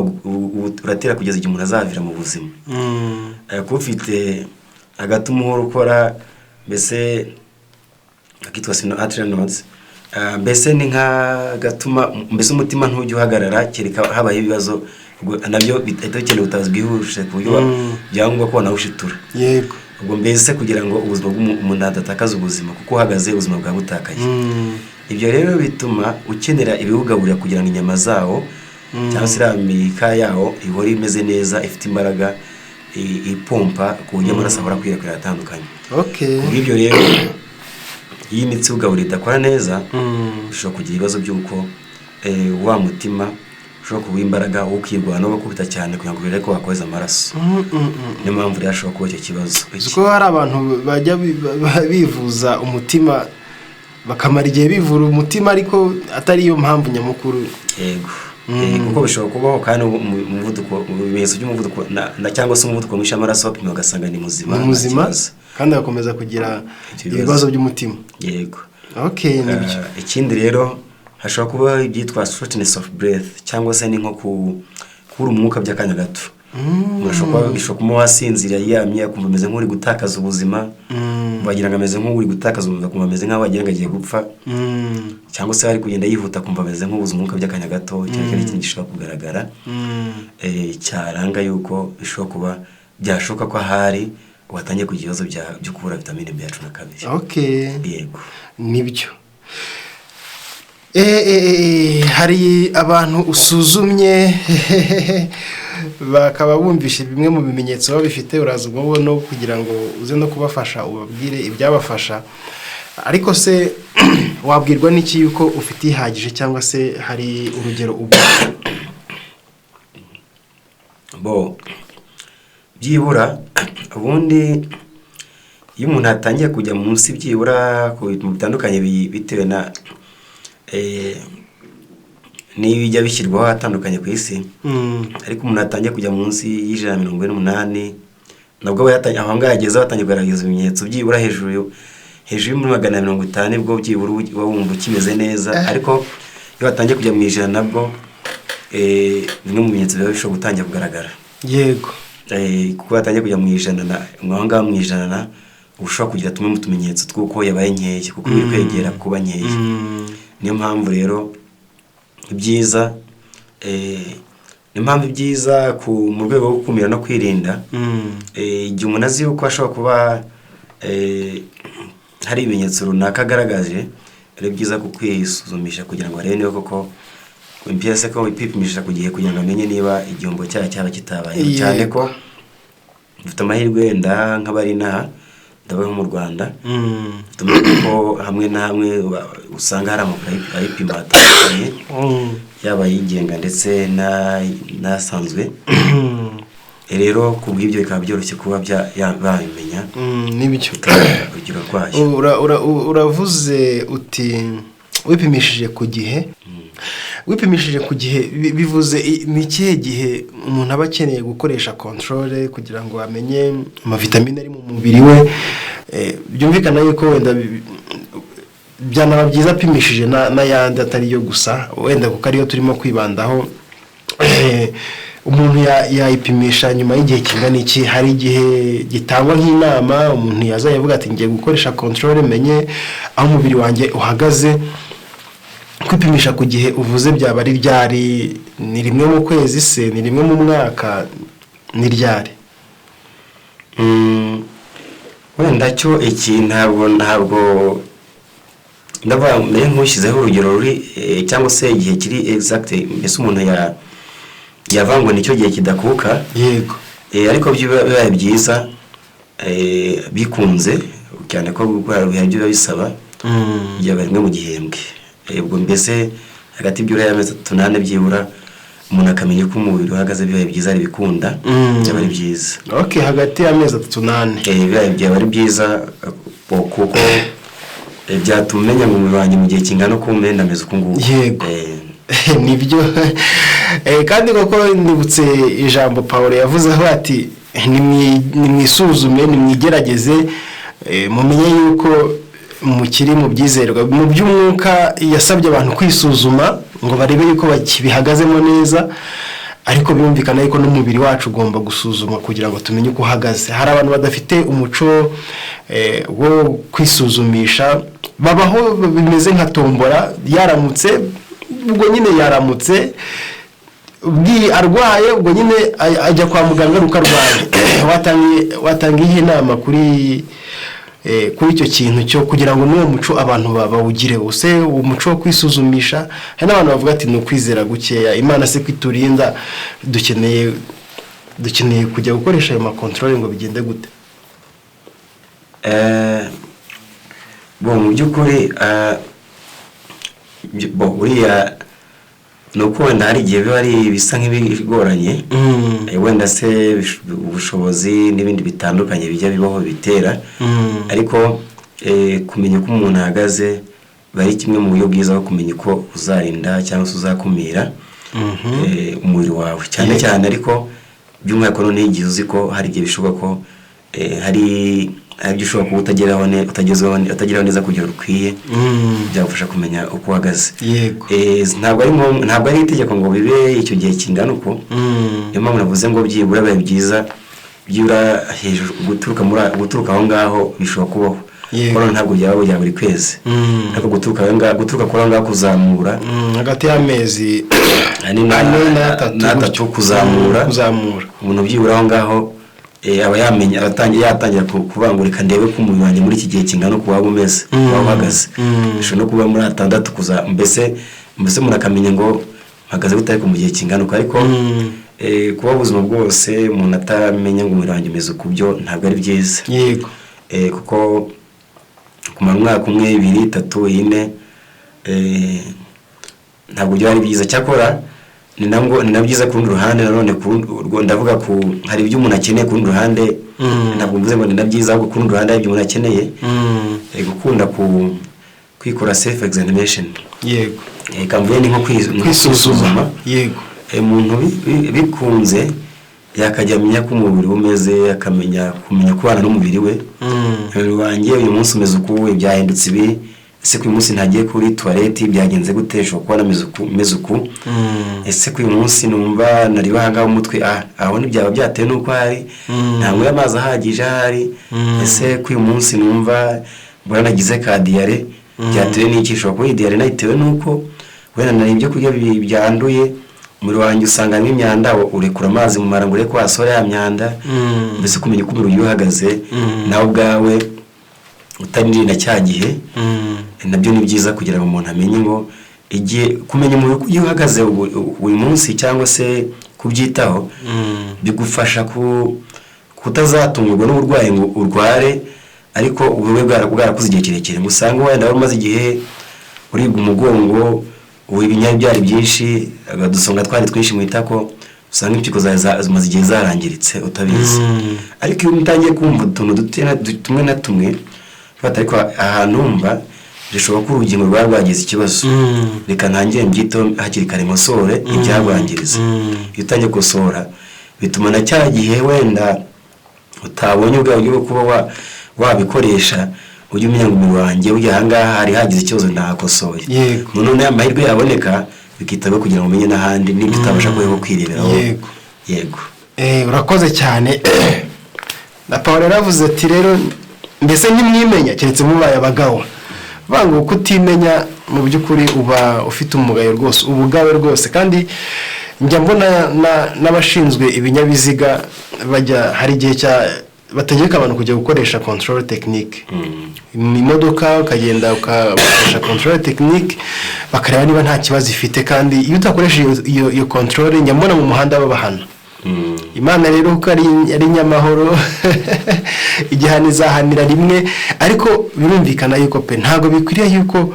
uratera kugeza igihe umuntu azavira mu buzima. Kuba ufite agatuma uhora ukora, mbese akitwa sino arterial nodes, mbese ni nk'agatuma mbese umutima ntujya uhagarara kereka habaye ibibazo, nabyo bihita bikeneye ubutabazi bwihuse ku buryo byangwa ko wanawushitura. Yego. Ubwo mbese kugira ngo ubuzima bw'umuntu adatakaza ubuzima, kuko uhagaze ubuzima bwa butakaye. Ibyo rero bituma ukenera ibiwugaburira kugira ngo inyama zawo cyangwa se imika yawo ihore imeze neza, ifite imbaraga, ipompa ku buryo amaraso ahora akwirakwira atandukanye. Ibyo rero iyi mitsi ugaburira idakora neza, ushobora kugira ibibazo by'uko wa mutima ushobora kuba imbaraga wo kwirwanya no gukubita cyane kugira ngo bireke ko wakoza amaraso. Niyo mpamvu rero ashobora kuba icyo kibazo. Kuko hari abantu bajya bivuza umutima bakamara igihe bivura umutima ariko atari yo mpamvu nyamukuru. Yego. Kuko bishobora kubaho kandi umuvuduko, ibimenyetso by'umuvuduko cyangwa se umuvuduko mwinshi w'amaraso bapima ugasanga ni muzima, kandi agakomeza kugira ibibazo by'umutima. Yego. Nibyo. Ikindi rero hashobora kuba ibyitwa shortness of breath cyangwa se ni nko kubura umwuka by'akanya gato. Bishobora kuba wasinzira yamye akumva ameze nk'uri gutakaza ubuzima, wagira ngo ameze nk'uri gutakaza ubuzima, akumva ameze nk'aho wagira ngo agiye gupfa, cyangwa se ari kugenda yihuta akumva ameze nk'ubuze umwuka by'akanya gato. Cyangwa ikindi gishobora kugaragara cyaranga yuko bishobora kuba byashoboka ko ahari watangiye kugira ibibazo byo kubura vitamine B12. Yego. Nibyo. Hari abantu usuzumye bakaba bumvishe bimwe mu bimenyetso baba bifite, uraza ubwo no kugira ngo uze no kubafasha ubabwire ibyabafasha. Ariko se wabwirwa n'iki yuko ufite ihagije cyangwa se hari urugero byibura ubundi iyo umuntu atangiye kujya munsi byibura ku bintu bitandukanye bitewe na n'ibijya bishyirwaho atandukanye ku isi, ariko umuntu atangiye kujya munsi y'148 nabwo aho ngaho yagezeho atangiye kugaragaza ibimenyetso byibura hejuru muri 150 nibwo byibura uba wumva ukimeze neza. Ariko iyo watangiye kujya mu 100 nabwo bimwe mu bimenyetso biba bishobora gutangira kugaragara. Yego. Kuko watangiye kujya mu 100 aho ngaho mu 100 ushobora kugira tumwe mu tumenyetso tw'uko yabaye nkeye, kuko biri kwegera kuba nkeye. Niyo mpamvu rero ibyiza mu rwego rwo gukumira no kwirinda, igihe umuntu azi yuko ashobora kuba hari ibimenyetso runaka agaragaje, ari byiza kwisuzumisha kugira ngo arebe niba koko impiyese ko ipipimisha ku gihe kugira ngo amenye niba igihombo cyaba kitabaye. Cyane ko mfite amahirwe wenda nk'abari inaha ndabaho mu Rwanda tumenye ko hamwe na hamwe usanga hari ayipima atandukanye yaba yigenga ndetse n'asanzwe rero kubw'ibyo bikaba byoroshye kuba babimenya n'ibyo urugero rwayo. uravuze uti wipimishije ku gihe bivuze ni ikihe gihe umuntu aba akeneye gukoresha controle kugira ngo amenye amavitamine ari mu mubiri we? Byumvikana yuko wenda byanaba byiza apimishije n'ayandi atari yo gusa, wenda kuko ariyo turimo kwibandaho. Umuntu yayipimisha nyuma y'igihe kingana iki? Hari igihe gitangwa nk'inama umuntu yazajya avuga ati ngiye gukoresha controle menye aho umubiri wanjye uhagaze. Kwipimisha ku gihe uvuze byaba ari ryari? Ni rimwe mu kwezi se? Ni rimwe mu mwaka? Ni ryari? Wenda cyo iki ntabwo ndavuga mbere nk'ushyizeho urugero ruri cyangwa se igihe kiri exact, mbese umuntu yavangwa nicyo gihe kidakuka. Yego. Ariko bibaye byiza bikunze cyane ko gukora biba bisaba byaba rimwe mu gihembwe. Ubwo mbese hagati by'ura y'amezi 8 byibura umuntu akamenya ko umubiri uhagaze bibaye byiza ari bikunda byaba ari byiza. Okay, hagati y'amezi 8 byaba ari byiza kuko byatumenya ngo umubiri wanjye mu gihe kingana uko umenda ameze uko nguko. Yego. Nibyo. Kandi koko nibutse ijambo Paulo yavuzeho ati nimwisuzume nimwigerageze mumenye yuko mukiri mu byizerwa. Mu by'umwuka yasabye abantu kwisuzuma ngo barebe yuko bakibihagazemo neza, ariko byumvikana yuko n'umubiri wacu ugomba gusuzuma kugira ngo tumenye uko uhagaze. Hari abantu badafite umuco wo kwisuzumisha, babaho bimeze nka tombora, yaramutse ubwo nyine yaramutse arwaye ubwo nyine ajya kwa muganga ruko arwaye. Watanga ihe inama kuri icyo kintu cyo kugira ngo n'uwo muco abantu bawugire use umuco wo kwisuzumisha? Hari n'abantu bavuga ati ni ukwizera gukeya, Imana se kwiturinda, dukeneye kujya gukoresha ayo makontrole ngo bigende gute? Mu by'ukuri buriya ni uko wenda hari igihe biba ari bisa nk'ibigoranye, wenda se ubushobozi n'ibindi bitandukanye bijya bibaho bitera, ariko kumenya uko umuntu ahagaze bari kimwe mu buryo bwiza bwo kumenya uko uzarinda cyangwa se uzakumira umubiri wawe cyane cyane. Ariko by'umwihariko noneho igihe uzi ko hari igihe bishoboka ko hari ibyo ushobora kuba utageraho neza kugira rukwiye, byagufasha kumenya uko uhagaze. Yego. Ntabwo ari itegeko ngo bibe icyo gihe kingana uko. Niyo mpamvu navuze ngo byibura biba byiza byibura hejuru guturuka aho ngaho bishobora kubaho. Kono ntabwo byaba bya buri kwezi. Ariko guturuka kuri aho ngaho kuzamura hagati y'amezi 4 na 3 kuzamura umuntu byibura aho ngaho aba yamenya yatangira kubangurika ndebe ko umubiri wanjye muri iki gihe kingana uko waba umeze waba uhagaze. Bishobora no kuba muri 6 mbese murakamenya ngo mpagaze gutari mu gihe kingana uko. Ariko kuba ubuzima bwose umuntu atamenya ngo umubiri wanjye umeze uko, byo ntabwo ari byiza. Yego. Kuko kumara umwaka 1 2 3 4 ntabwo byo ari byiza. Cyakora ni nabyiza ku rundi ruhande nanone ndavuga ko hari ibyo umuntu akeneye ku rundi ruhande. Ntabwo mvuze ngo ni nabyiza, ahubwo ku rundi ruhande ibyo umuntu akeneye gukunda kwikora self examination. Yego. Kamvuye ni nko kwisuzuma. Yego. Umuntu bikunze yakajya amenya ko umubiri umeze, akamenya kubana n'umubiri we. Umubiri wanjye uyu munsi umeze uko, ibyahindutse ibi, ese ko uyu munsi ntagiye kuri toilette byagenze gute, shobora kuba nameze uku. Ese ko uyu munsi numva nari bahanga umutwe, aho ntibyaba byatewe nuko hari ntanwe amazi ahagije ahari. Ese ko uyu munsi numva mbona nagize ka diare byatewe n'iki? Shobora kuba diare nayitewe nuko wenda nari ibyo kurya byanduye, umubiri wanjye usanga nk'imyanda, urekura amazi mu mara ngo ureke wasora ya myanda. Mbese kumenya uko umubiri uhagaze nawe ubwawe utarinda cya gihe, nabyo ni byiza kugira ngo umuntu amenye ngo kumenya umubiri uko uhagaze uyu munsi cyangwa se kubyitaho bigufasha kutazatungurwa n'uburwayi ngo urware ariko ubube bwarakuze igihe kirekire, usanga wenda wari umaze igihe uribwa umugongo, ibinya byari byinshi, agadusonga twari twinshi mu itako, usanga impyiko zimaze igihe zarangiritse utabizi. Ariko iyo utangiye kumva utuntu tumwe na tumwe fata, ariko ahantu umva rishobora ko urugingo rwagize ikibazo, reka ntangire mbyito hakiri kare nkosore ibyarwangiriza. Iyo utangiye gukosora bituma na cya gihe wenda utabonye ubwabyo bwo kuba wabikoresha ujye umenya ngo umubiri wanjye ujya ahangaha hari hagize ikibazo ndahakosoye. None amahirwe yaboneka bikitabwa kugira ngo umenye n'ahandi n'ibyo utabasha kuba kwireberaho. Yego. Urakoze cyane. Na Paul yaravuze ati rero mbese ntimwimenya keretse mubaye abagawa. Bango kutimenya mu by'ukuri uba ufite umugayo rwose, ubugawe rwose. Kandi njya mbona n'abashinzwe ibinyabiziga bajya hari igihe bategeka abantu kujya gukoresha control technique. Imodoka ukagenda ukakoresha control technique bakareba niba nta kibazo ifite, kandi iyo utakoresha iyo control njya mbona mu muhanda babahana. Imana rero ko ari nyamahoro igihano izahanira rimwe, ariko birumvikana yuko pe ntabwo bikwiriye yuko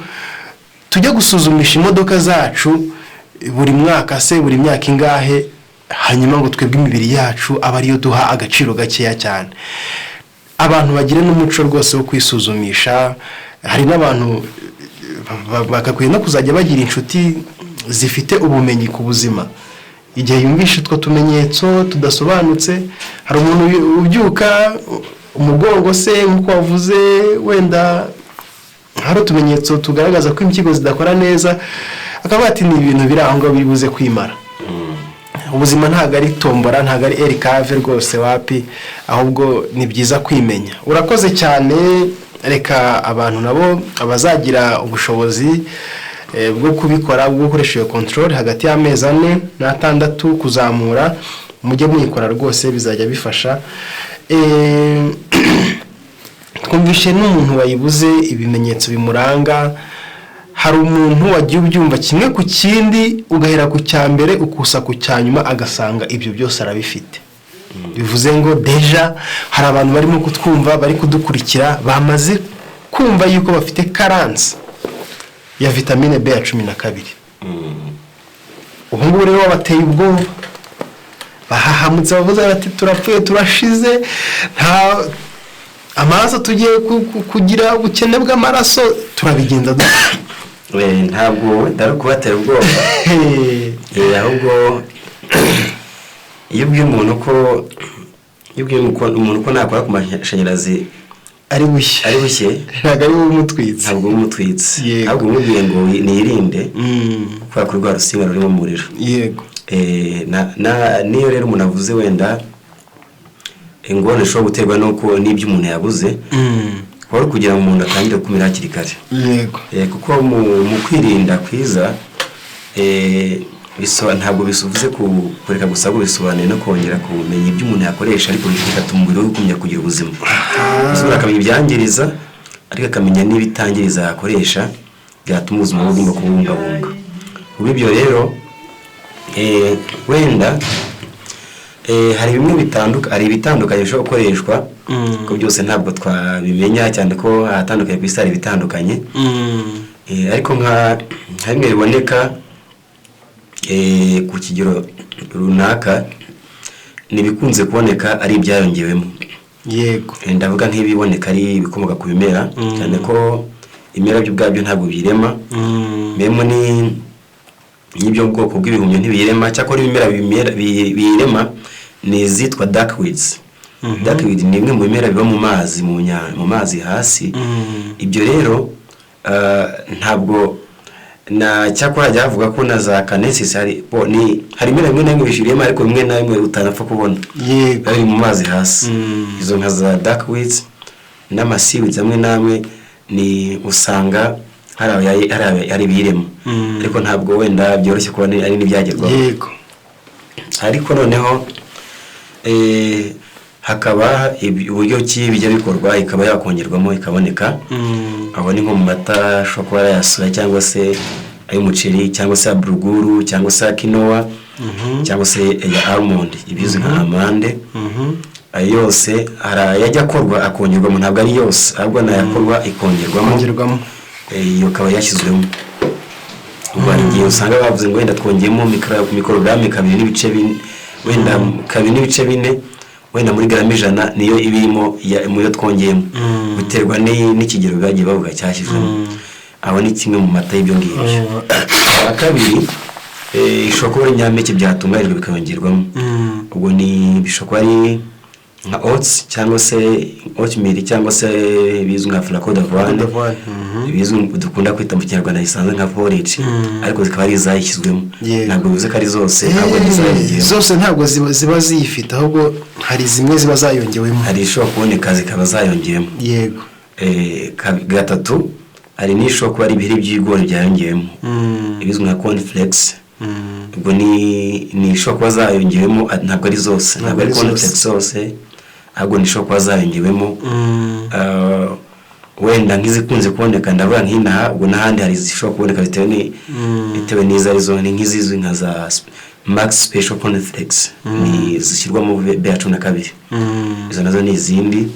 tujya gusuzumisha imodoka zacu buri mwaka se buri myaka ingahe, hanyuma ngo twebwe imibiri yacu aba ariyo duha agaciro gakeya cyane. Abantu bagire n'umuco rwose wo kwisuzumisha. Hari n'abantu bakakwiye no kuzajya bagira inshuti zifite ubumenyi ku buzima. Igihe yumvishe utwo tumenyetso tudasobanutse, hari umuntu ubyuka umugongo se nk'uko wavuze wenda hari utumenyetso tugaragaza ko impyiko zidakora neza, akavuga ati ni ibintu biri aho ngo biri buze kwimara. Ubuzima ntabwo ari tombora, ntabwo ari erikave rwose wapi, ahubwo ni byiza kwimenya. Urakoze cyane. Reka abantu nabo abazagira ubushobozi bwo kubikora, bwo gukoresha iyo control hagati y'amezi 4 na 6 kuzamura, mujye muyikora rwose bizajya bifasha. Twumvishe n'umuntu wayibuze ibimenyetso bimuranga. Hari umuntu wagiye ubyumva kimwe ku kindi, ugahera ku cyambere ukusa ku cyanyuma agasanga ibyo byose arabifite. Bivuze ngo deja hari abantu barimo kutwumva bari kudukurikira bamaze kumva yuko bafite carence ya vitamine B12. Ubu ngubu rero bateye ubwoba, bahahamutse bavuze bati turapfuye turashize, nta amaraso tugiye kugira ubukene bw'amaraso, turabigenza ntabwo ndari kubatera ubwoba. Ahubwo iyo ubwiye umuntu ko nakora ku mashanyarazi ari bushye ntabwo ari umutwitsi, ahubwo umubwiye ngo nirinde kubera ko rwa rusinga rurimo umuriro. Yego. Niyo rero umuntu avuze wenda ingorane ishobora guterwa n'uko n'ibyo umuntu yabuze, wari kugira ngo umuntu atangire kumira hakiri kare. Yego. Kuko mu kwirinda kwiza ntabwo bisuvuze kureka gusa, ahubwo bisobanuye no kongera kumenya ibyo umuntu yakoresha, ariko bigatuma umubiri we ukomeza kugira ubuzima. Ushobora akamenya ibyangiriza ariko akamenya n'ibitangiriza yakoresha byatuma ubuzima bwe bugomba kubungabunga. Ubu ibyo rero wenda hari bimwe bitandukanye bishobora gukoreshwa, ko byose ntabwo twabimenya cyane ko ahatandukanye ku isi hari bitandukanye. Ariko nka bimwe biboneka ku kigero runaka, nibikunze kuboneka ari ibyayongewemo. Yego. Ndavuga nk'ibiboneka ari ibikomoka ku bimera, cyane ko ibimera byo ubwabyo ntabwo birema. Memo ni n'ibyo bwoko bw'ibihumyo ntibirema, cyakora ibimera birema ni izitwa darkweeds. Darkweed ni imwe mu bimera biba mu mazi hasi. Ibyo rero ntabwo cyakora hajya havuga ko na za canesis hari ibimera bimwe na bimwe bishiriyemo, ariko bimwe na bimwe utanapfa kubona bari mu mazi hasi. Izo nka za darkweeds n'amasiweeds amwe namwe ni usanga hari ibirema, ariko ntabwo wenda byoroshye kubona ari n'ibyagerwaho. Yego. Ariko noneho hakaba uburyo ki bijya bikorwa ikaba yakongerwamo ikaboneka. Aho ni nko mu mata ashobora kuba yasura, cyangwa se ay'umuceri, cyangwa se buruguru, cyangwa se quinoa, cyangwa se ya almond ibizwi nka amande. ayo yose yajya akorwa akongerwamo, ntabwo ari yose ahubwo nayakorwa ikongerwamo, iyo akaba yashyizwemo. Ubwo hari igihe usanga bavuze ngo wenda twongeyemo mikorogaramu 2.4 wenda 2.4 wenda muri garama 100 niyo ibirimo mu yo twongeyemo, biterwa n'ikigero bagiye bavuga cyashyizwemo. Aho ni kimwe mu mata y'ibyo ngibyo. Kabiri ishobora kuba nyampeke byatunganijwe bikayongerwamo, ubwo ni bishobora ari nka oats cyangwa se oatmeal cyangwa se bizwi nka flocon d'avoine, bizwi dukunda kwita mu Kinyarwanda isanzwe nka porridge, ariko zikaba ari zayishyizwemo. Ntabwo bivuze ko ari zose, ntabwo zose ntabwo ziba ziyifite, ahubwo hari zimwe ziba zayongewemo, hari ishobora kuboneka zikaba zayongewemo. Yego. Gatatu hari n'ishobora kuba ari ibiheri by'ibigori byayongewemo, ibizwi nka cornflakes. Ubwo ni ishobora kuba zayongewemo, ntabwo ari zose, ntabwo ari cornflakes zose, ahubwo ni ishobora kuba zayongewemo. Wenda nk'izikunze kuboneka ndavuga nk'inaha, ubwo n'ahandi hari zishobora kuboneka bitewe n'izo arizo, ni nk'izizwi nka za Max Special Cornflakes, ni zishyirwa mu B12. Izo nazo ni izindi,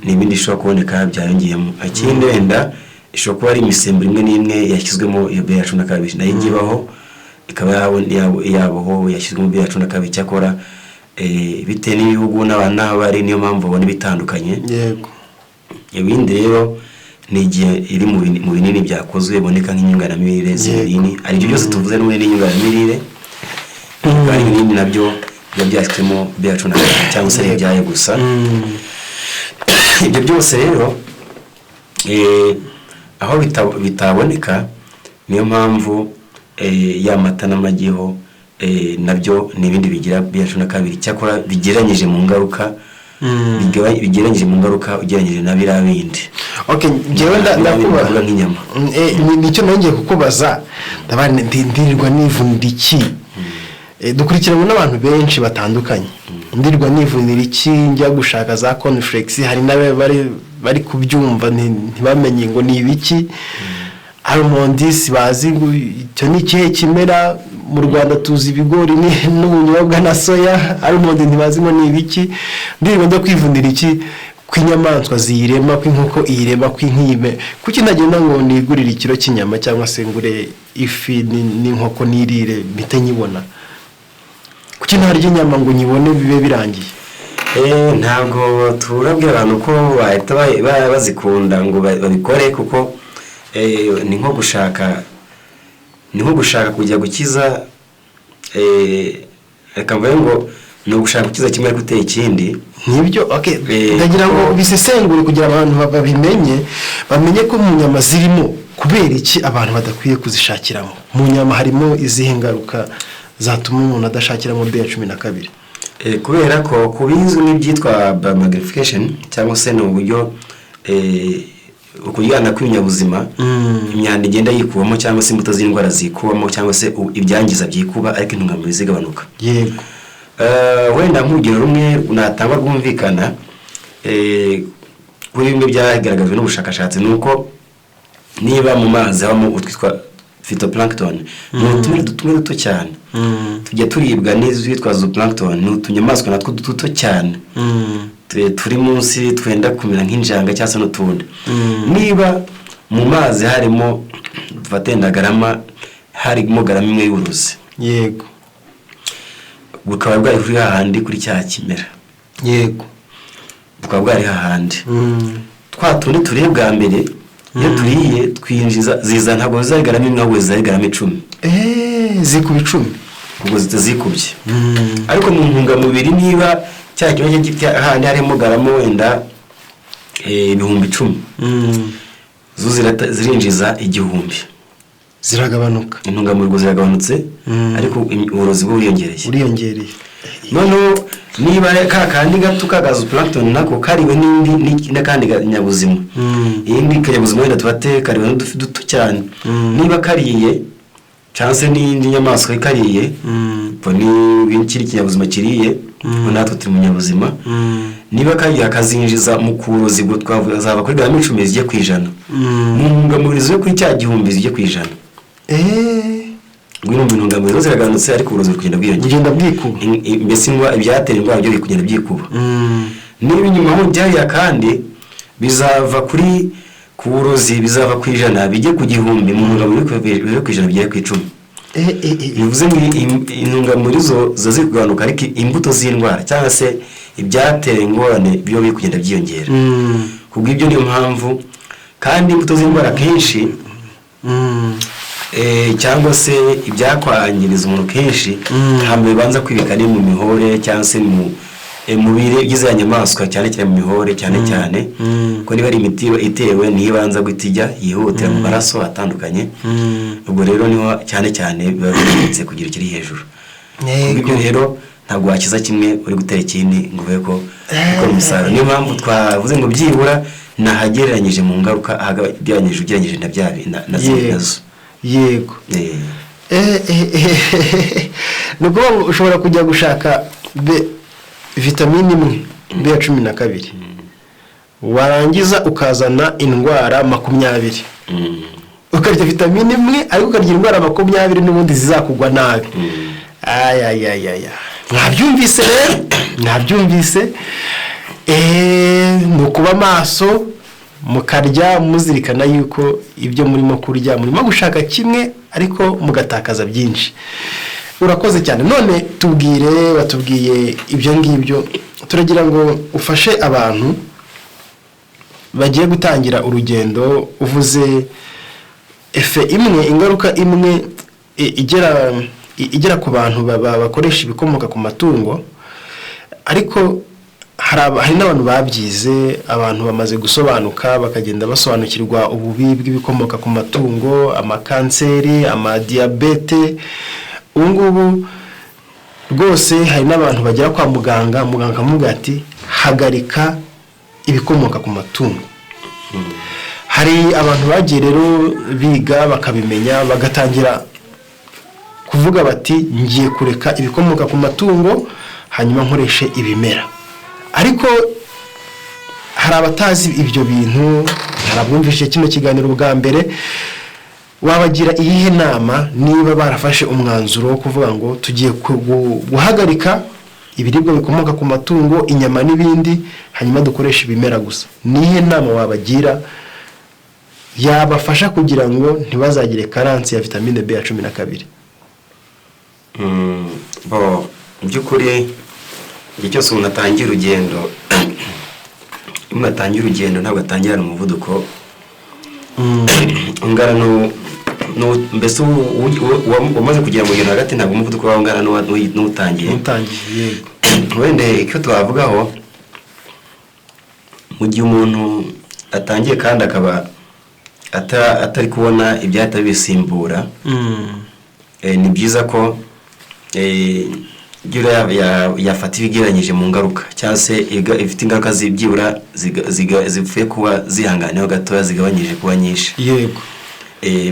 ni ibindi ishobora kuboneka byayongeyemo. Ikindi wenda ishobora kuba ari imisemburo imwe n'imwe yashyizwemo iyo B12 nayo igibaho, ikaba yaboho yashyizwemo B12 cyakora bitewe n'ibihugu n'abantu aho bari, niyo mpamvu babona bitandukanye. Yego. Ibindi rero ni igihe iri mu binini byakozwe boneka nk'inyunganiramirire z'ibinini, ari byo byose tuvuze n'ubundi n'inyunganiramirire, kandi ibinini nabyo byashyizwemo B12 cyangwa se ibyaye gusa. Ibyo byose rero aho bitaboneka, niyo mpamvu ya mata n'amagiho nabyo n'ibindi bigira B12 cyakora bigeranyije mu ngaruka, bigeranyije mu ngaruka ugeranyije na biriya bindi. Okay, jewe ndakubaza nk'inyama. Nicyo nongeye kukubaza, ndabane ndirirwa nivunira iki? Dukurikirana n'abantu benshi batandukanye. Ndirirwa nivunira iki njya gushaka za cornflakes, hari nabe bari kubyumva ntibamenye ngo ni ibiki. Almonds bazi cyo ni kihe kimera, mu Rwanda tuzi ibigori n'ubunyobwa na soya, almond ntibazi ngo ni ibiki. Ndirirwa njya kwivunira iki kw'inyamaswa ziyirema, kw'inkoko iyirema, kw'inkime. Kuki nagenda ngo nigurire ikiro cy'inyama cyangwa se ngure ifi n'inkoko nirire bite nyibona? Kuki ntarya inyama ngo nyibone bibe birangiye? Ntabwo turabwira abantu ko bahita bazikunda ngo babikore, kuko ni nko gushaka kujya gukiza, reka mvuge ngo ni ugushaka gukiza kimwe ariko uteye ikindi. Nibyo. Okay, ndagira ngo bisesengure kugira abantu babimenye, bamenye ko mu nyama zirimo kubera iki abantu badakwiye kuzishakiramo. Mu nyama harimo izihe ngaruka zatuma umuntu adashakiramo B12? Kubera ko kubizwe n'ibyitwa biomagnification cyangwa se ni uburyo ukujyana kw'ibinyabuzima, imyanda igenda yikubamo cyangwa se imbuto z'indwara zikubamo cyangwa se ibyangiza byikuba ariko intungamubiri zigabanuka. Yego. Wenda nk'urugero rumwe natanga rwumvikana kuri bimwe byagaragajwe n'ubushakashatsi, nuko niba mu mazi habamo utwitwa phytoplankton, ni utumwe duto cyane, tujya turibwa n'izitwa zooplankton, ni utunyamaswa natwo duto cyane turi munsi twenda kumera nk'injanga cyangwa se n'utundi. Niba mu mazi harimo tuvatenda harimo garama imwe y'uruzi, yego, bukaba bwari kuri hahandi kuri cya kimera, yego, bukaba bwari hahandi. Twa tundi turiye bwa mbere, iyo turiye twinjiza ziza ntabwo zizagarama imwe, ahubwo zizagarama 10. Zikuba 10 ubwo zitazikubye. Ariko mu ntungamubiri niba cya kibazo gifite hahandi harimo garama wenda 10,000, zo zirinjiza 1,000, ziragabanuka, intungamubiri ziragabanutse, ariko uburozi bwo buriyongereye. Noneho niba kandi gato kagaza plankton nako kariwe n'akandi nyabuzima, indi kanyabuzima wenda tubate kariwe n'udufi duto cyane, niba kariye chance n'indi nyamaswa ikariye, po ni kiri kinyabuzima kiriye, natwe turi mu nyabuzima, niba kariye akazinjiza mu kurozi bwo twavuga zaba kuri garama 10 zigiye kwijana, mu ntungamubiri zo kuri cya 1,000 zigiye kwijana. ngwino intungamubiri ziragabanutse ariko uburozi kugenda bwikuba mbese ibyatera indwara byo bikugenda byikuba niba inyuma ho byariya kandi bizava ku burozi bizava ku 100 bijye ku 1000 mu ntungamubiri bije ku 100 bigere ku 10. bivuze ngo intungamubiri zo ziri kugabanuka ariko imbuto z'indwara cyangwa se ibyatera ingorane byo biri kugenda byiyongera. Kubw'ibyo niyo mpamvu kandi imbuto z'indwara kenshi cyangwa se ibyakwangiriza umuntu kenshi ntabwo bibanza kwibika ni mu mihore cyangwa se mu bire gize inyamaswa cyane cyane mu mihore cyane ko niba ari imiti itewe nibanza gutijya yihutira mu maraso atandukanye. Ubwo rero niho cyane biba birenze kugira kiri hejuru. Kubw'ibyo rero ntabwo wakiza kimwe uri gutera ikindi ngo ube ko umusaruro. Niyo mpamvu twavuze ngo byibura nahagereranyije mu ngaruka ugereranyije na byabi nazo. Yego. Nuko ushobora kujya gushaka vitamine imwe B12 warangiza ukazana indwara 20 ukarya vitamine imwe ariko ukarya indwara 20 n'ubundi zizakugwa nabi. Mwabyumvise rero nukuba maso mukarya muzirikana yuko ibyo murimo kurya murimo gushaka kimwe ariko mugatakaza byinshi. Urakoze cyane. None batubwiye ibyo ngibyo turagira ngo ufashe abantu bagiye gutangira urugendo uvuze ingaruka imwe igera ku bantu bakoresha ibikomoka ku matungo ariko hari n'abantu babyize abantu bamaze gusobanuka bakagenda basobanukirwa ububi bw'ibikomoka ku matungo amakanseri amadiyabete. Ubungubu rwose hari n'abantu bagera kwa muganga amubwira ati hagarika ibikomoka ku matungo. Hari abantu bagiye rero biga bakabimenya bagatangira kuvuga bati ngiye kureka ibikomoka ku matungo hanyuma nkoreshe ibimera. Ariko hari abatazi ibyo bintu harabumvishe kino kiganiro bwa mbere wabagira iyihe nama niba barafashe umwanzuro wo kuvuga ngo tugiye guhagarika ibiribwa bikomoka ku matungo inyama n'ibindi hanyuma dukoresha ibimera gusa? Nihe nama wabagira yabafasha kugira ngo ntibazagire karansi ya vitamine B12? by'ukuri igihe cyose umuntu atangira urugendo ntabwo atangirana umuvuduko ungana mbese umaze kugera mu rugendo hagati ntabwo umuvuduko wawe ungana n'utangiye. Wenda icyo twavugaho mu gihe umuntu atangiye kandi akaba atari kubona ibyahita bisimbura ni byiza ko yafata ibigereranyije mu ngaruka cyangwa se ifite ingaruka byibura zipfuye kuba zihanganiyeho gatoya zigabanyije kuba nyinshi. Yego.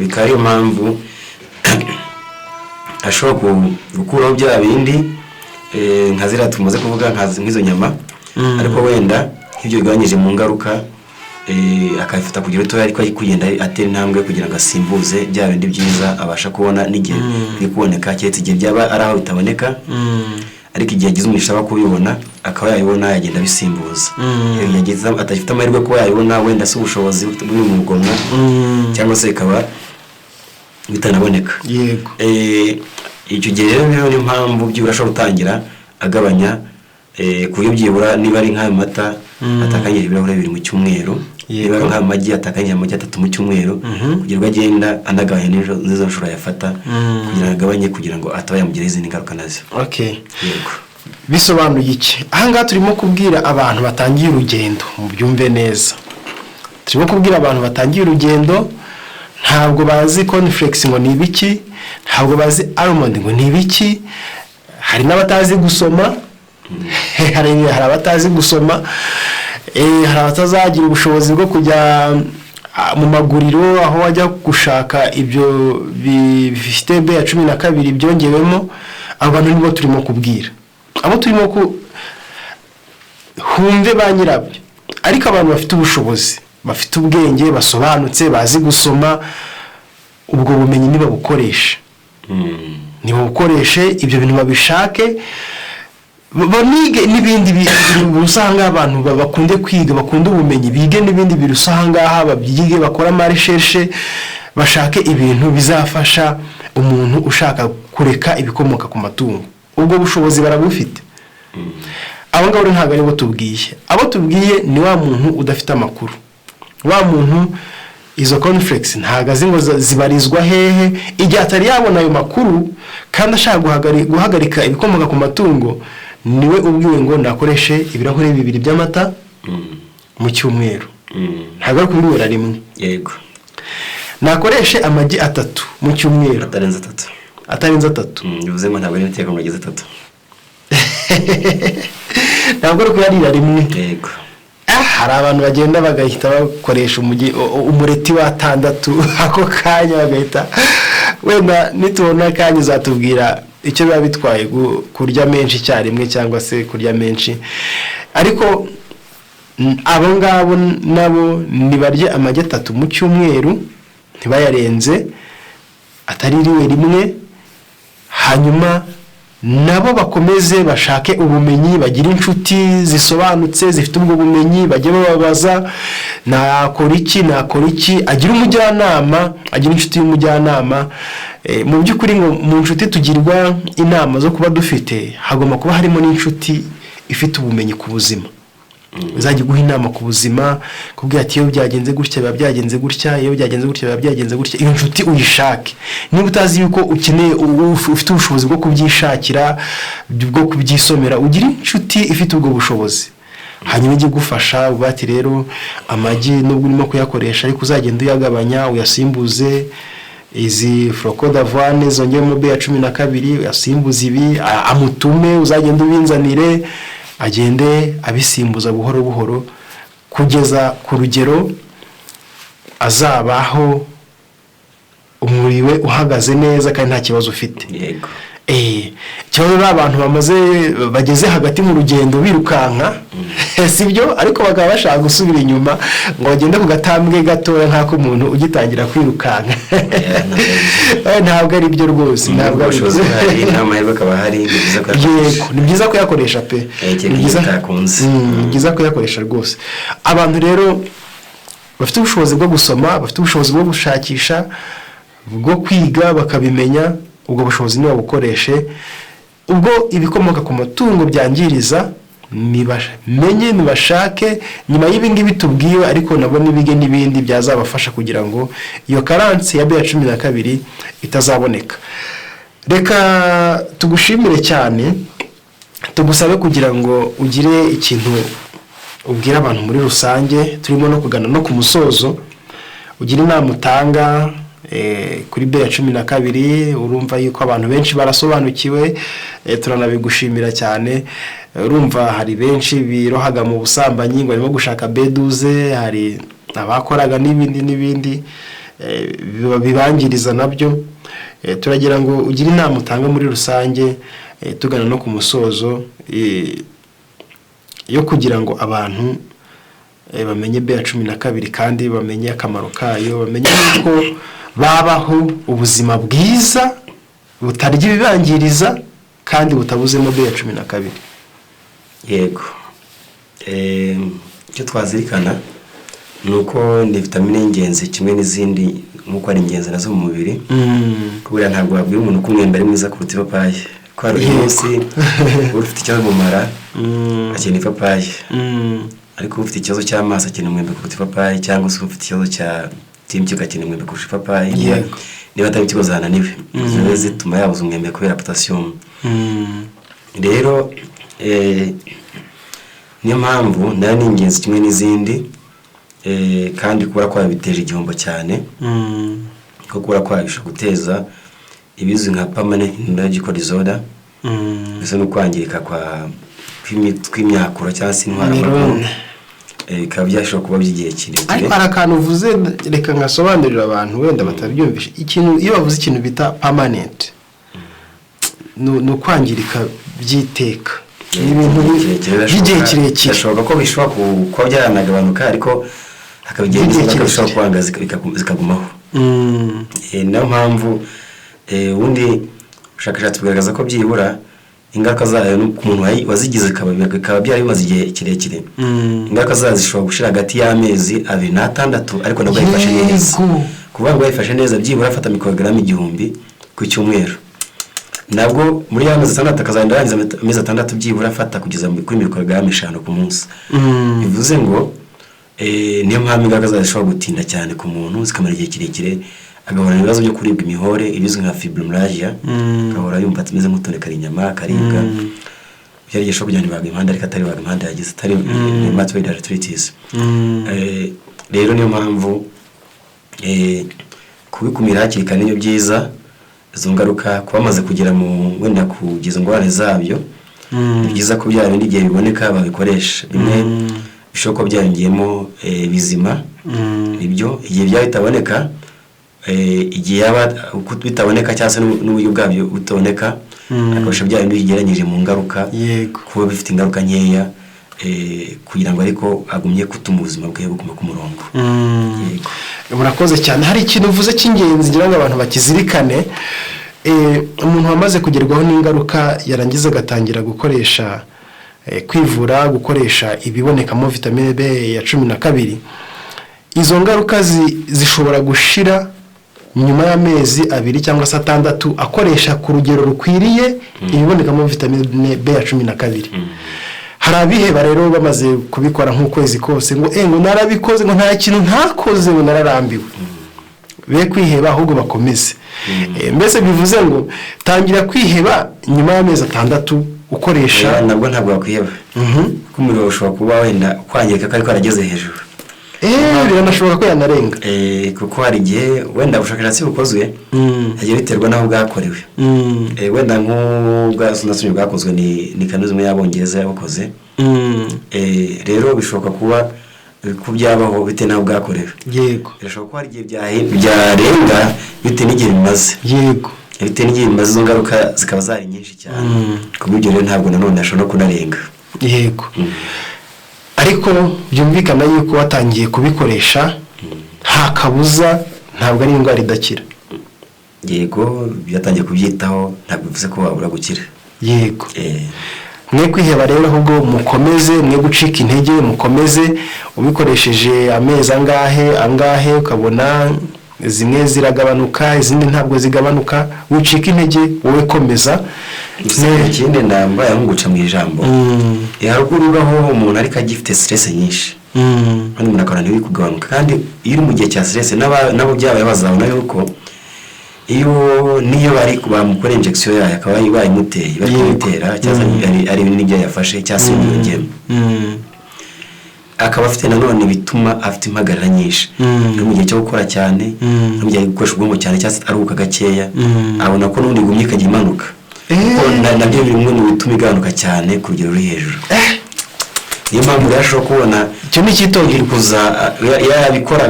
Bikaba ariyo mpamvu ashobora gukuraho bya bindi nka ziriya tumaze kuvuga nk'izo nyama ariko wenda nk'ibyo bigabanyije mu ngaruka akabifata kugira utoya ariko kugenda atera intambwe kugira ngo asimbuze bya bindi byiza abasha kubona n'igihe biri kuboneka cyetse igihe byaba ari aho bitaboneka ariko igihe agize umugisha wo kubibona akaba yayibona yagenda bisimbuza. Yageze atafite amahirwe ko yayibona wenda se ubushobozi buri mu gomwa cyangwa se ikaba bitanaboneka. Yego. Icyo gihe rero niyo mpamvu byibura ashobora gutangira agabanya ku buryo byibura niba ari nk'ayo mata atakanyije ibirahure 2 mu cyumweru niba ari nk'amagi atakanyije amagi 3 mu cyumweru kugira ngo agenda anagabanya n'izo nshuro yafata kugira ngo agabanye kugira ngo ataba yamugira izindi ngaruka nazo. Okay. Yego. Bisobanuye iki? Aha ngaha turimo kubwira abantu batangiye urugendo mu byumve neza. Turimo kubwira abantu batangiye urugendo ntabwo bazi cornflakes ngo ni ibiki, ntabwo bazi almond ngo ni ibiki, hari n'abatazi gusoma hari abatazi gusoma hari abatazagira ubushobozi bwo kujya mu maguriro aho wajya gushaka ibyo bifite B12 byongewemo. Abantu nibo turimo kubwira abo turimo humve ba nyirabyo ariko abantu bafite ubushobozi bafite ubwenge basobanutse bazi gusoma ubwo bumenyi niba bukoresha nibukoreshe ibyo bintu babishake banige n'ibindi bintu usanga abantu bakunde kwiga bakunda ubumenyi bige n'ibindi bintu usanga babyige bakora amarecherche bashake ibintu bizafasha umuntu ushaka kureka ibikomoka ku matungo ubwo bushobozi barabufite abo ngabo ntabwo ari bo tubwiye abo tubwiye ni wa muntu udafite amakuru wa muntu izo conflicts ntabwo azi ngo zibarizwa hehe igihe atari yabona ayo makuru kandi ashaka guhagarika ibikomoka ku matungo niwe ubwiwe ngo nakoreshe ibirahure 2 by'amata mu cyumweru ntabwo ari kubinywera rimwe yego nakoreshe amagi 3 mu cyumweru atarenze 3 bivuze ngo ntabwo ari biteka mu amagi 3 ntabwo ari kuyarira rimwe yego hari abantu bagenda bagahita bakoresha umureti wa 6 ako kanya bagahita wenda nitubona kanya uzatubwira icyo biba bitwaye kurya menshi icyarimwe cyangwa se kurya menshi ariko abo ngabo nabo nibarye amagi 3 mu cyumweru ntibayarenze ataririwe rimwe hanyuma nabo bakomeze bashake ubumenyi bagira inshuti zisobanutse zifite ubwo bumenyi bajye bababaza nakora iki agira umujyanama agira inshuti y'umujyanama mu by'ukuri ngo mu nshuti tugirwa inama zo kuba dufite hagomba kuba harimo n'inshuti ifite ubumenyi ku buzima uzajya guha inama ku buzima kubwira ati iyo byagenze gutya biba byagenze gutya iyo byagenze gutya biba byagenze gutya iyo nshuti uyishake niba utazi yuko ukeneye ufite ubushobozi bwo kubyishakira bwo kubyisomera ugira inshuti ifite ubwo bushobozi hanyuma ijye gufasha ubati rero amagi nubwo urimo kuyakoresha ariko uzagenda uyagabanya uyasimbuze izi flocons d'avoine zongeyemo B12 uyasimbuze ibi amutume uzagenda ubinzanire agende abisimbuza buhoro buhoro kugeza ku rugero azabaho umuriwe uhagaze neza kandi nta kibazo ufite yego ikibazo n'abantu bageze hagati mu rugendo birukanka sibyo ariko bakaba bashaka gusubira inyuma ngo bagende ku gatambwe gatoya nk'ako umuntu ugitangira kwirukanka ntabwo ari byo rwose ntabwo ari byo inama y'abo akaba hari ni byiza kuyakoresha pe ni byiza kuyakoresha rwose abantu rero bafite ubushobozi bwo gusoma bafite ubushobozi bwo gushakisha bwo kwiga bakabimenya ubwo bushobozi niba bukoreshe ubwo ibikomoka ku matungo byangiriza nibashake nyuma y'ibingibi tubwiwe ariko nabo nibige n'ibindi byazabafasha kugira ngo iyo karansi ya B12 itazaboneka reka tugushimire cyane tugusabe kugira ngo ugire ikintu ubwira abantu muri rusange turimo no kugana no ku musozo ugira inama utanga kuri B12 urumva yuko abantu benshi barasobanukiwe turanabigushimira cyane urumva hari benshi birohaga mu busambanyi ngo barimo gushaka B12 hari abakoraga n'ibindi bibangiriza nabyo turagira ngo ugire inama utanga muri rusange tugana no ku musozo yo kugira ngo abantu bamenye B12 kandi bamenye akamaro kayo bamenye ko babaho ubuzima bwiza butarya ibibangiriza kandi butabuzemo B12 yego icyo twazirikana nuko ni vitamine y'ingenzi kimwe n'izindi nkuko ari ingenzi nazo mu mubiri kubera ntabwo wabwira umuntu ko umwembe ari mwiza kuruta ipapayi ko hari umunsi ufite ikibazo mu mara akeneye ipapayi ariko ufite ikibazo cy'amaso akeneye umwembe kuruta ipapayi cyangwa se ufite ikibazo cya timcyo akeneye umwembe kurusha ipapayi niba atari ikibazo zananiwe ziba zituma yabuza umwembe kubera potassium rero niyo mpamvu nayo ni ingenzi kimwe n'izindi kandi kubura kwayo biteje igihombo cyane ko kubura kwayo bishobora guteza ibizwi nka permanent neurological disorder bisa no kwangirika kw'imyakura cyangwa se intwara bikaba byashobora kuba by'igihe kirekire ariko hari akantu uvuze reka ngasobanurira abantu wenda batabyumvishe ikintu iyo bavuze ikintu bita permanent ni ukwangirika by'iteka ibintu by'igihe kirekire birashoboka ko bishobora kuba byaranagabanuka ariko hakaba igihe bishobora kubangaza zikagumaho niyo mpamvu ubundi ubushakashatsi bugaragaza ko byibura ingaruka zayo ku muntu wazigize bikaba byari bimaze igihe kirekire ingaruka zayo zishobora gushira hagati y'amezi 2 n'atandatu ariko nabwo yifashe neza kuvuga ngo yifashe neza byibura afata mikorogaramu 1000 ku cyumweru nabwo muri ya mezi 6 akazagenda arangiza amezi 6 byibura afata kugeza kuri mikorogaramu 5 ku munsi bivuze ngo niyo mpamvu ingaruka zayo zishobora gutinda cyane ku muntu zikamara igihe kirekire agahura ibibazo byo kuribwa imihore ibizwi nka fibromyalgia agahora yumva atameze nk'utoneka inyama akaribwa byari gishobora kujyana ibaga impande ariko atari ibaga impande yagize atari rheumatoid arthritis rero niyo mpamvu kubikumira hakiri kare niyo byiza izo ngaruka kuba bamaze kugera mu wenda kugiza ingorane zabyo ni byiza ko bya bindi igihe biboneka babikoresha bimwe bishobora kuba byarongeyemo bizima nibyo igihe byaba bitaboneka igihe yaba bitaboneka cyangwa se n'uburyo bwabyo butaboneka akoresha bya bindi bigeranyije mu ngaruka kuba bifite ingaruka nkeya kugira ngo ariko agumye gutuma ubuzima bwe buguma ku murongo. Murakoze cyane. Hari ikintu uvuze cy'ingenzi ngira ngo abantu bakizirikane, umuntu wamaze kugerwaho n'ingaruka yarangiza agatangira gukoresha kwivura gukoresha ibibonekamo vitamine B ya 12, izo ngaruka zishobora gushira nyuma y'amezi 2 cyangwa 6 akoresha ku rugero rukwiriye ibibonekamo vitamine B ya 12. Hari abiheba rero bamaze kubikora nk'ukwezi kose ngo ngo narabikoze ngo nta kintu ntakoze ngo nararambiwe. Be kwiheba ahubwo bakomeze. Mbese bivuze ngo tangira kwiheba nyuma y'amezi 6 ukoresha nabwo ntabwo wakwiheba. Kumuriro ushobora kuba wenda kwangirika kari kwarageze hejuru. Biranashobora ko yanarenga. Kuko hari igihe wenda ubushakashatsi bukozwe hagiye biterwa naho bwakorewe. Wenda nk'ubwasunasumye bwakozwe ni kaminuza imwe y'Abongereza yabukoze. Rero bishoboka kuba kubyabaho bite naho bwakorewe. Yego. Birashoboka ko hari igihe byarenga bite n'igihe bimaze. Yego. Bite n'igihe bimaze izo ngaruka zikaba zari nyinshi cyane. Kubw'ibyo rero ntabwo nanone ashobora kunarenga. Yego. Ariko byumvikana yuko watangiye kubikoresha nta kabuza ntabwo ari indwara idakira. Yego, byatangiye kubyitaho ntabwo bivuze ko wabura gukira. Yego. Mwe kwiheba rero ahubwo mukomeze, mwe gucika intege mukomeze, ubikoresheje amezi angahe ukabona zimwe ziragabanuka izindi ntabwo zigabanuka, wicika intege wowe komeza. Ikindi ndambaye nkuguca mu ijambo. Haruguru umuntu ariko agifite stress nyinshi. Kandi umuntu akora niwe kugabanuka, kandi iyo mu gihe cya stress nabo byabaye bazabona yuko iyo niyo bari bamukora injection yayo akaba bayimuteye bakimutera cyangwa ari ibintu n'ibyo yafashe cyangwa se n'ingemo. Akaba afite nanone bituma afite impagarara nyinshi. Mu gihe cyo gukora cyane, mu gihe gukoresha ubwonko cyane cyangwa se aruhuka gakeya, abona ko n'undi gumye kajya imanuka. Nabyo bimwe mu bituma igabanuka cyane ku rugero ruri hejuru. Niyo mpamvu yashobora kubona icyo ni cyitongera kuza yabikora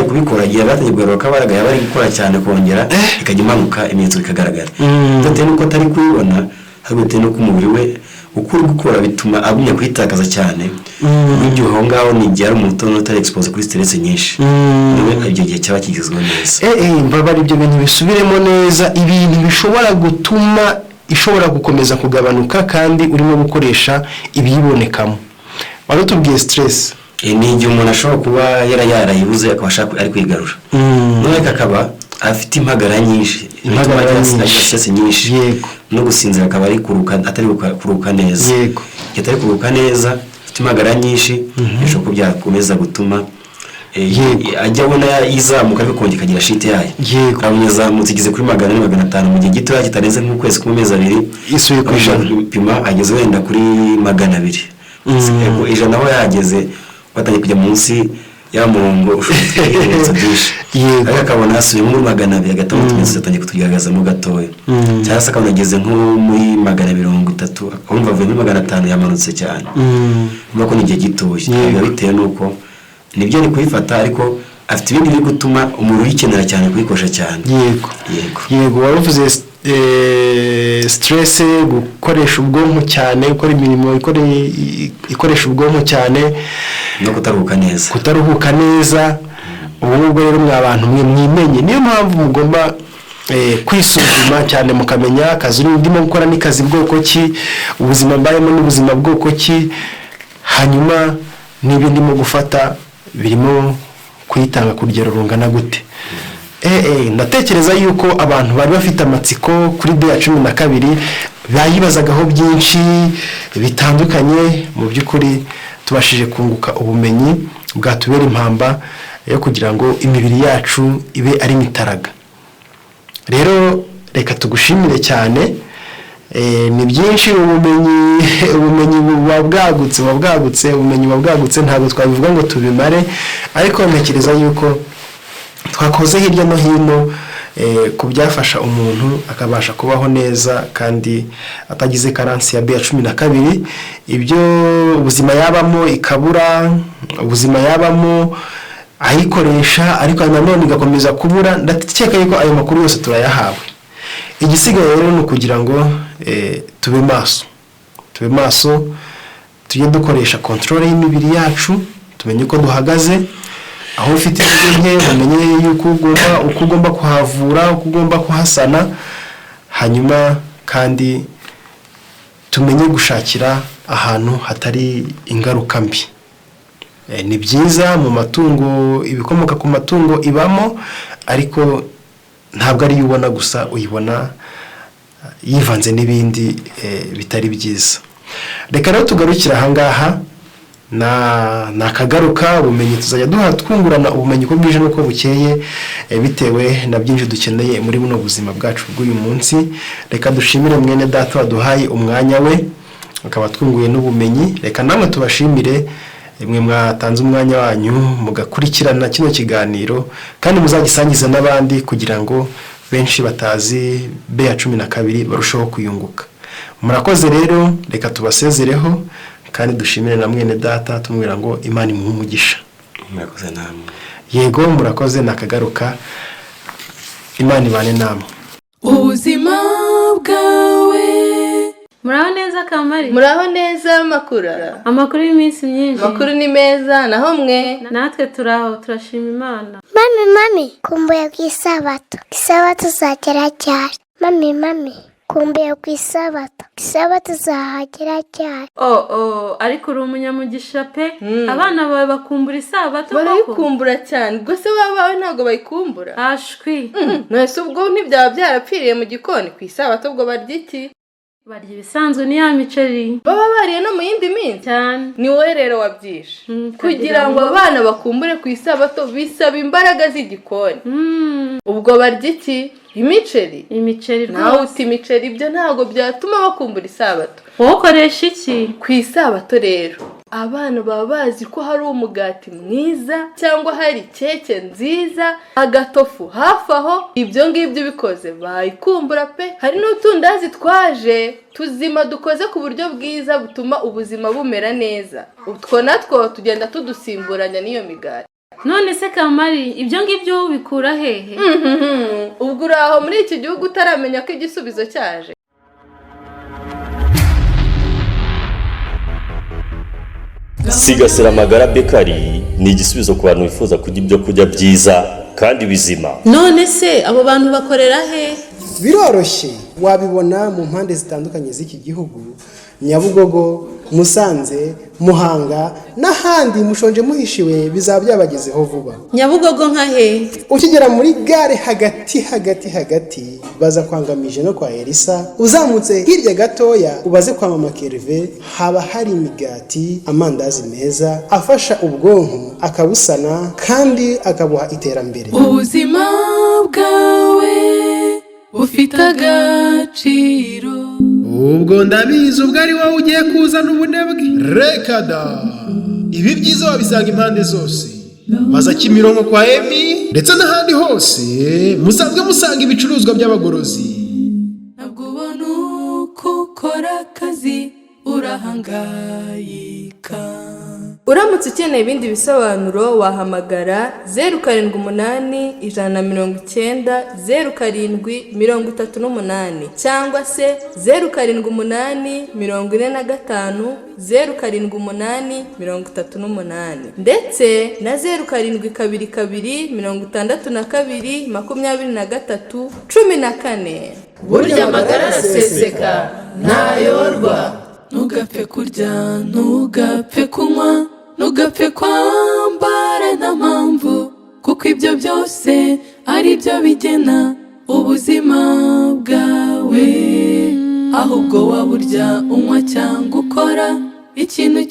kubikora igihe batangiye kugaruka baraga yabari gukora cyane kongera ikajya imanuka ibimenyetso bikagaragara. Ndetse nuko atari kubibona ahubwo no ku mubiri we ukuri gukora bituma agumya kwitakaza cyane. Ibyo aho ngaho ni igihe ari umuntu utari expose kuri stress nyinshi. Nawe ibyo gihe cyaba kigezweho neza. Mbabari ibyo bintu bisubiremo neza, ibintu bishobora gutuma ishobora gukomeza kugabanuka kandi urimo gukoresha ibiyibonekamo. Wari tubwiye stress. Ni igihe umuntu ashobora kuba yarayibuze akabasha ari kwigarura. None akaba afite impagarara nyinshi, stress nyinshi. Yego. No gusinzira akaba ari atari kuruka neza. Yego. Atari kuruka neza, afite impagarara nyinshi, bishobora ko byakomeza gutuma ajya abona yizamuka ariko kongera kagira shite yayo. Yego. Abanyazamutse igeze kuri 400 mu gihe gito kitarenze nk'ukwezi kumezi 2 isuye ku ijana. Pima ageze wenda kuri 200. Ijana aho yageze batangiye kujya munsi y'amurongo ushobora byinshi. Ariko akabona hasuye muri 200 agatamo tumenye atangiye kutugaragaza mu gatoya. Cyangwa se akabona ageze nko muri 230 umva avuye muri 500 yamanutse cyane. Nuko ni igihe gitoya. Biba bitewe nuko nibyo ari kuyifata ariko afite ibindi biri gutuma umubiri ukenera cyane kuyikoresha cyane. Yego waruvuze stress, gukoresha ubwonko cyane, gukora imirimo ikoresha ubwonko cyane no kutaruhuka neza. Ubwo rero mwa bantu mwe mwimenye, niyo mpamvu mugomba kwisuzuma cyane mukamenya akazi ndimo gukora ni kazi bwoko ki, ubuzima mbayemo n'ubuzima bwoko ki, hanyuma niba ndimo gufata birimo kwitanga ku rugero rungana gute. Ndatekereza yuko abantu bari bafite amatsiko kuri day ya 12 bayibazagaho byinshi bitandukanye. Mu by'ukuri tubashije kunguka ubumenyi bwatubera impamba yo kugira ngo imibiri yacu ibe ari mitaraga. Rero reka tugushimire cyane, ni byinshi ubumenyi bwagutse ubumenyi bwagutse ntabwo twabivuga ngo tubimare, ariko ntekereza yuko twakoze hirya no hino ku byafasha umuntu akabasha kubaho neza kandi atagize karansi ya B12. Ibyo ubuzima yabamo ikabura, ubuzima yabamo ayikoresha ariko nanone igakomeza kubura. Ndakeka yuko ayo makuru yose turayahawe. Igisigaye rero ni ukugira ngo tube maso tujye dukoresha control y'imibiri yacu, tumenye uko duhagaze, aho ufite intege nke umenye yuko ugomba kuhavura, uko ugomba kuhasana, hanyuma kandi tumenye gushakira ahantu hatari ingaruka mbi. Ni byiza mu matungo, ibikomoka ku matungo ibamo, ariko ntabwo ari ubona gusa, uyibona yivanze n'ibindi bitari byiza. Reka rero tugarukira ahangaha, nakagaruka ubumenyi tuzajya twungurana ubumenyi uko bwije n'uko bukeye, bitewe na byinshi dukeneye muri buno buzima bwacu bw'uyu munsi. Reka dushimire mwene data waduhaye umwanya we, akaba twunguye n'ubumenyi. Reka namwe tubashimire mwe mwatanze umwanya wanyu mugakurikirana kino kiganiro, kandi muzagisangiza n'abandi kugira ngo benshi batazi B12 barushaho kuyunguka. Murakoze rero, reka tubasezereho kandi dushimire na mwene data tumubwira ngo Imana imuhe umugisha. Murakoze namwe. Yego murakoze, nakagaruka. Imana ibane namwe. Ubuzima bwawe. Muraho neza Kamari? Muraho neza Makuru? Amakuru y'iminsi myinshi. Makuru ni meza, naho mwe? Natwe turaho, turashima Imana. Mami, kumbuye ku isabato. Isabato zagera cyane. Mami, kumbuye ku isabato. Isabato zahagera cyane. Ariko uri umunyamugisha pe. Abana bawe bakumbura isabato koko? Barayikumbura cyane. Ubwo se bawe ntabwo bayikumbura? Ashwi. Nose ubwo ntibyaba byarapfiriye mu gikoni ku isabato, ubwo barya iki? Barya ibisanzwe ni ya miceri. Baba bariye no mu yindi minsi cyane. Ni wowe rero wabyishe. Kugira ngo abana bakumbure ku isabato bisaba imbaraga z'igikoni. Ubwo barya iki? Imiceri rwose. Nawe uti imiceri, ibyo ntabwo byatuma bakumbura isabato. Wowe ukoresha iki ku isabato rero? Abana baba bazi ko hari umugati mwiza cyangwa hari keke nziza, agatofu hafi aho. Ibyo ngibyo bikoze bayikumbura pe. Hari n'utundazi twaje tuzima dukoze ku buryo bwiza butuma ubuzima bumera neza. Utwo natwo tugenda tudusimburanya n'iyo migati. None se Kamari, ibyo ngibyo ubikura hehe? Ubwo uraho muri iki gihugu utaramenya ko igisubizo cyaje? Sigasira Amagara Bakery ni igisubizo ku bantu bifuza kurya ibyo kurya byiza kandi bizima. None se abo bantu bakorera he? Biroroshye, wabibona mu mpande zitandukanye z'iki gihugu: Nyabugogo, Musanze, Muhanga n'ahandi. Mushonje muhishiwe, bizaba byabagezeho vuba. Nyabugogo nka he? Ukigera muri gare hagati baza kwangamije no kwa Elisa, uzamutse hirya gatoya ubaze kwa Mama Kerve, haba hari imigati, amandazi meza afasha ubwonko, akabusana kandi akabuha iterambere. Ubuzima bwawe ufite agaciro. Ubwo ndabizi ubwo ari wowe ugiye kuzana ubunebwe. Reka da! Ibi byiza wabisanga impande zose. Maza Kimironko kwa Emi ndetse n'ahandi hose musanzwe musanga ibicuruzwa by'abagorozi. Ntabwo ubona uko ukora akazi urahangayika. uramutse ukeneye ibindi bisobanuro wahamagara 079 cyangwa se 078 ndetse na 0722622314. burya amagara araseseka ntayorwa. Ntugapfe kurya, ntugapfe kunywa, ntugapfe kwambara nta mpamvu, kuko ibyo byose ari byo bigena ubuzima bwawe. Ahubwo waburya unywa cyangwa ukora ikintu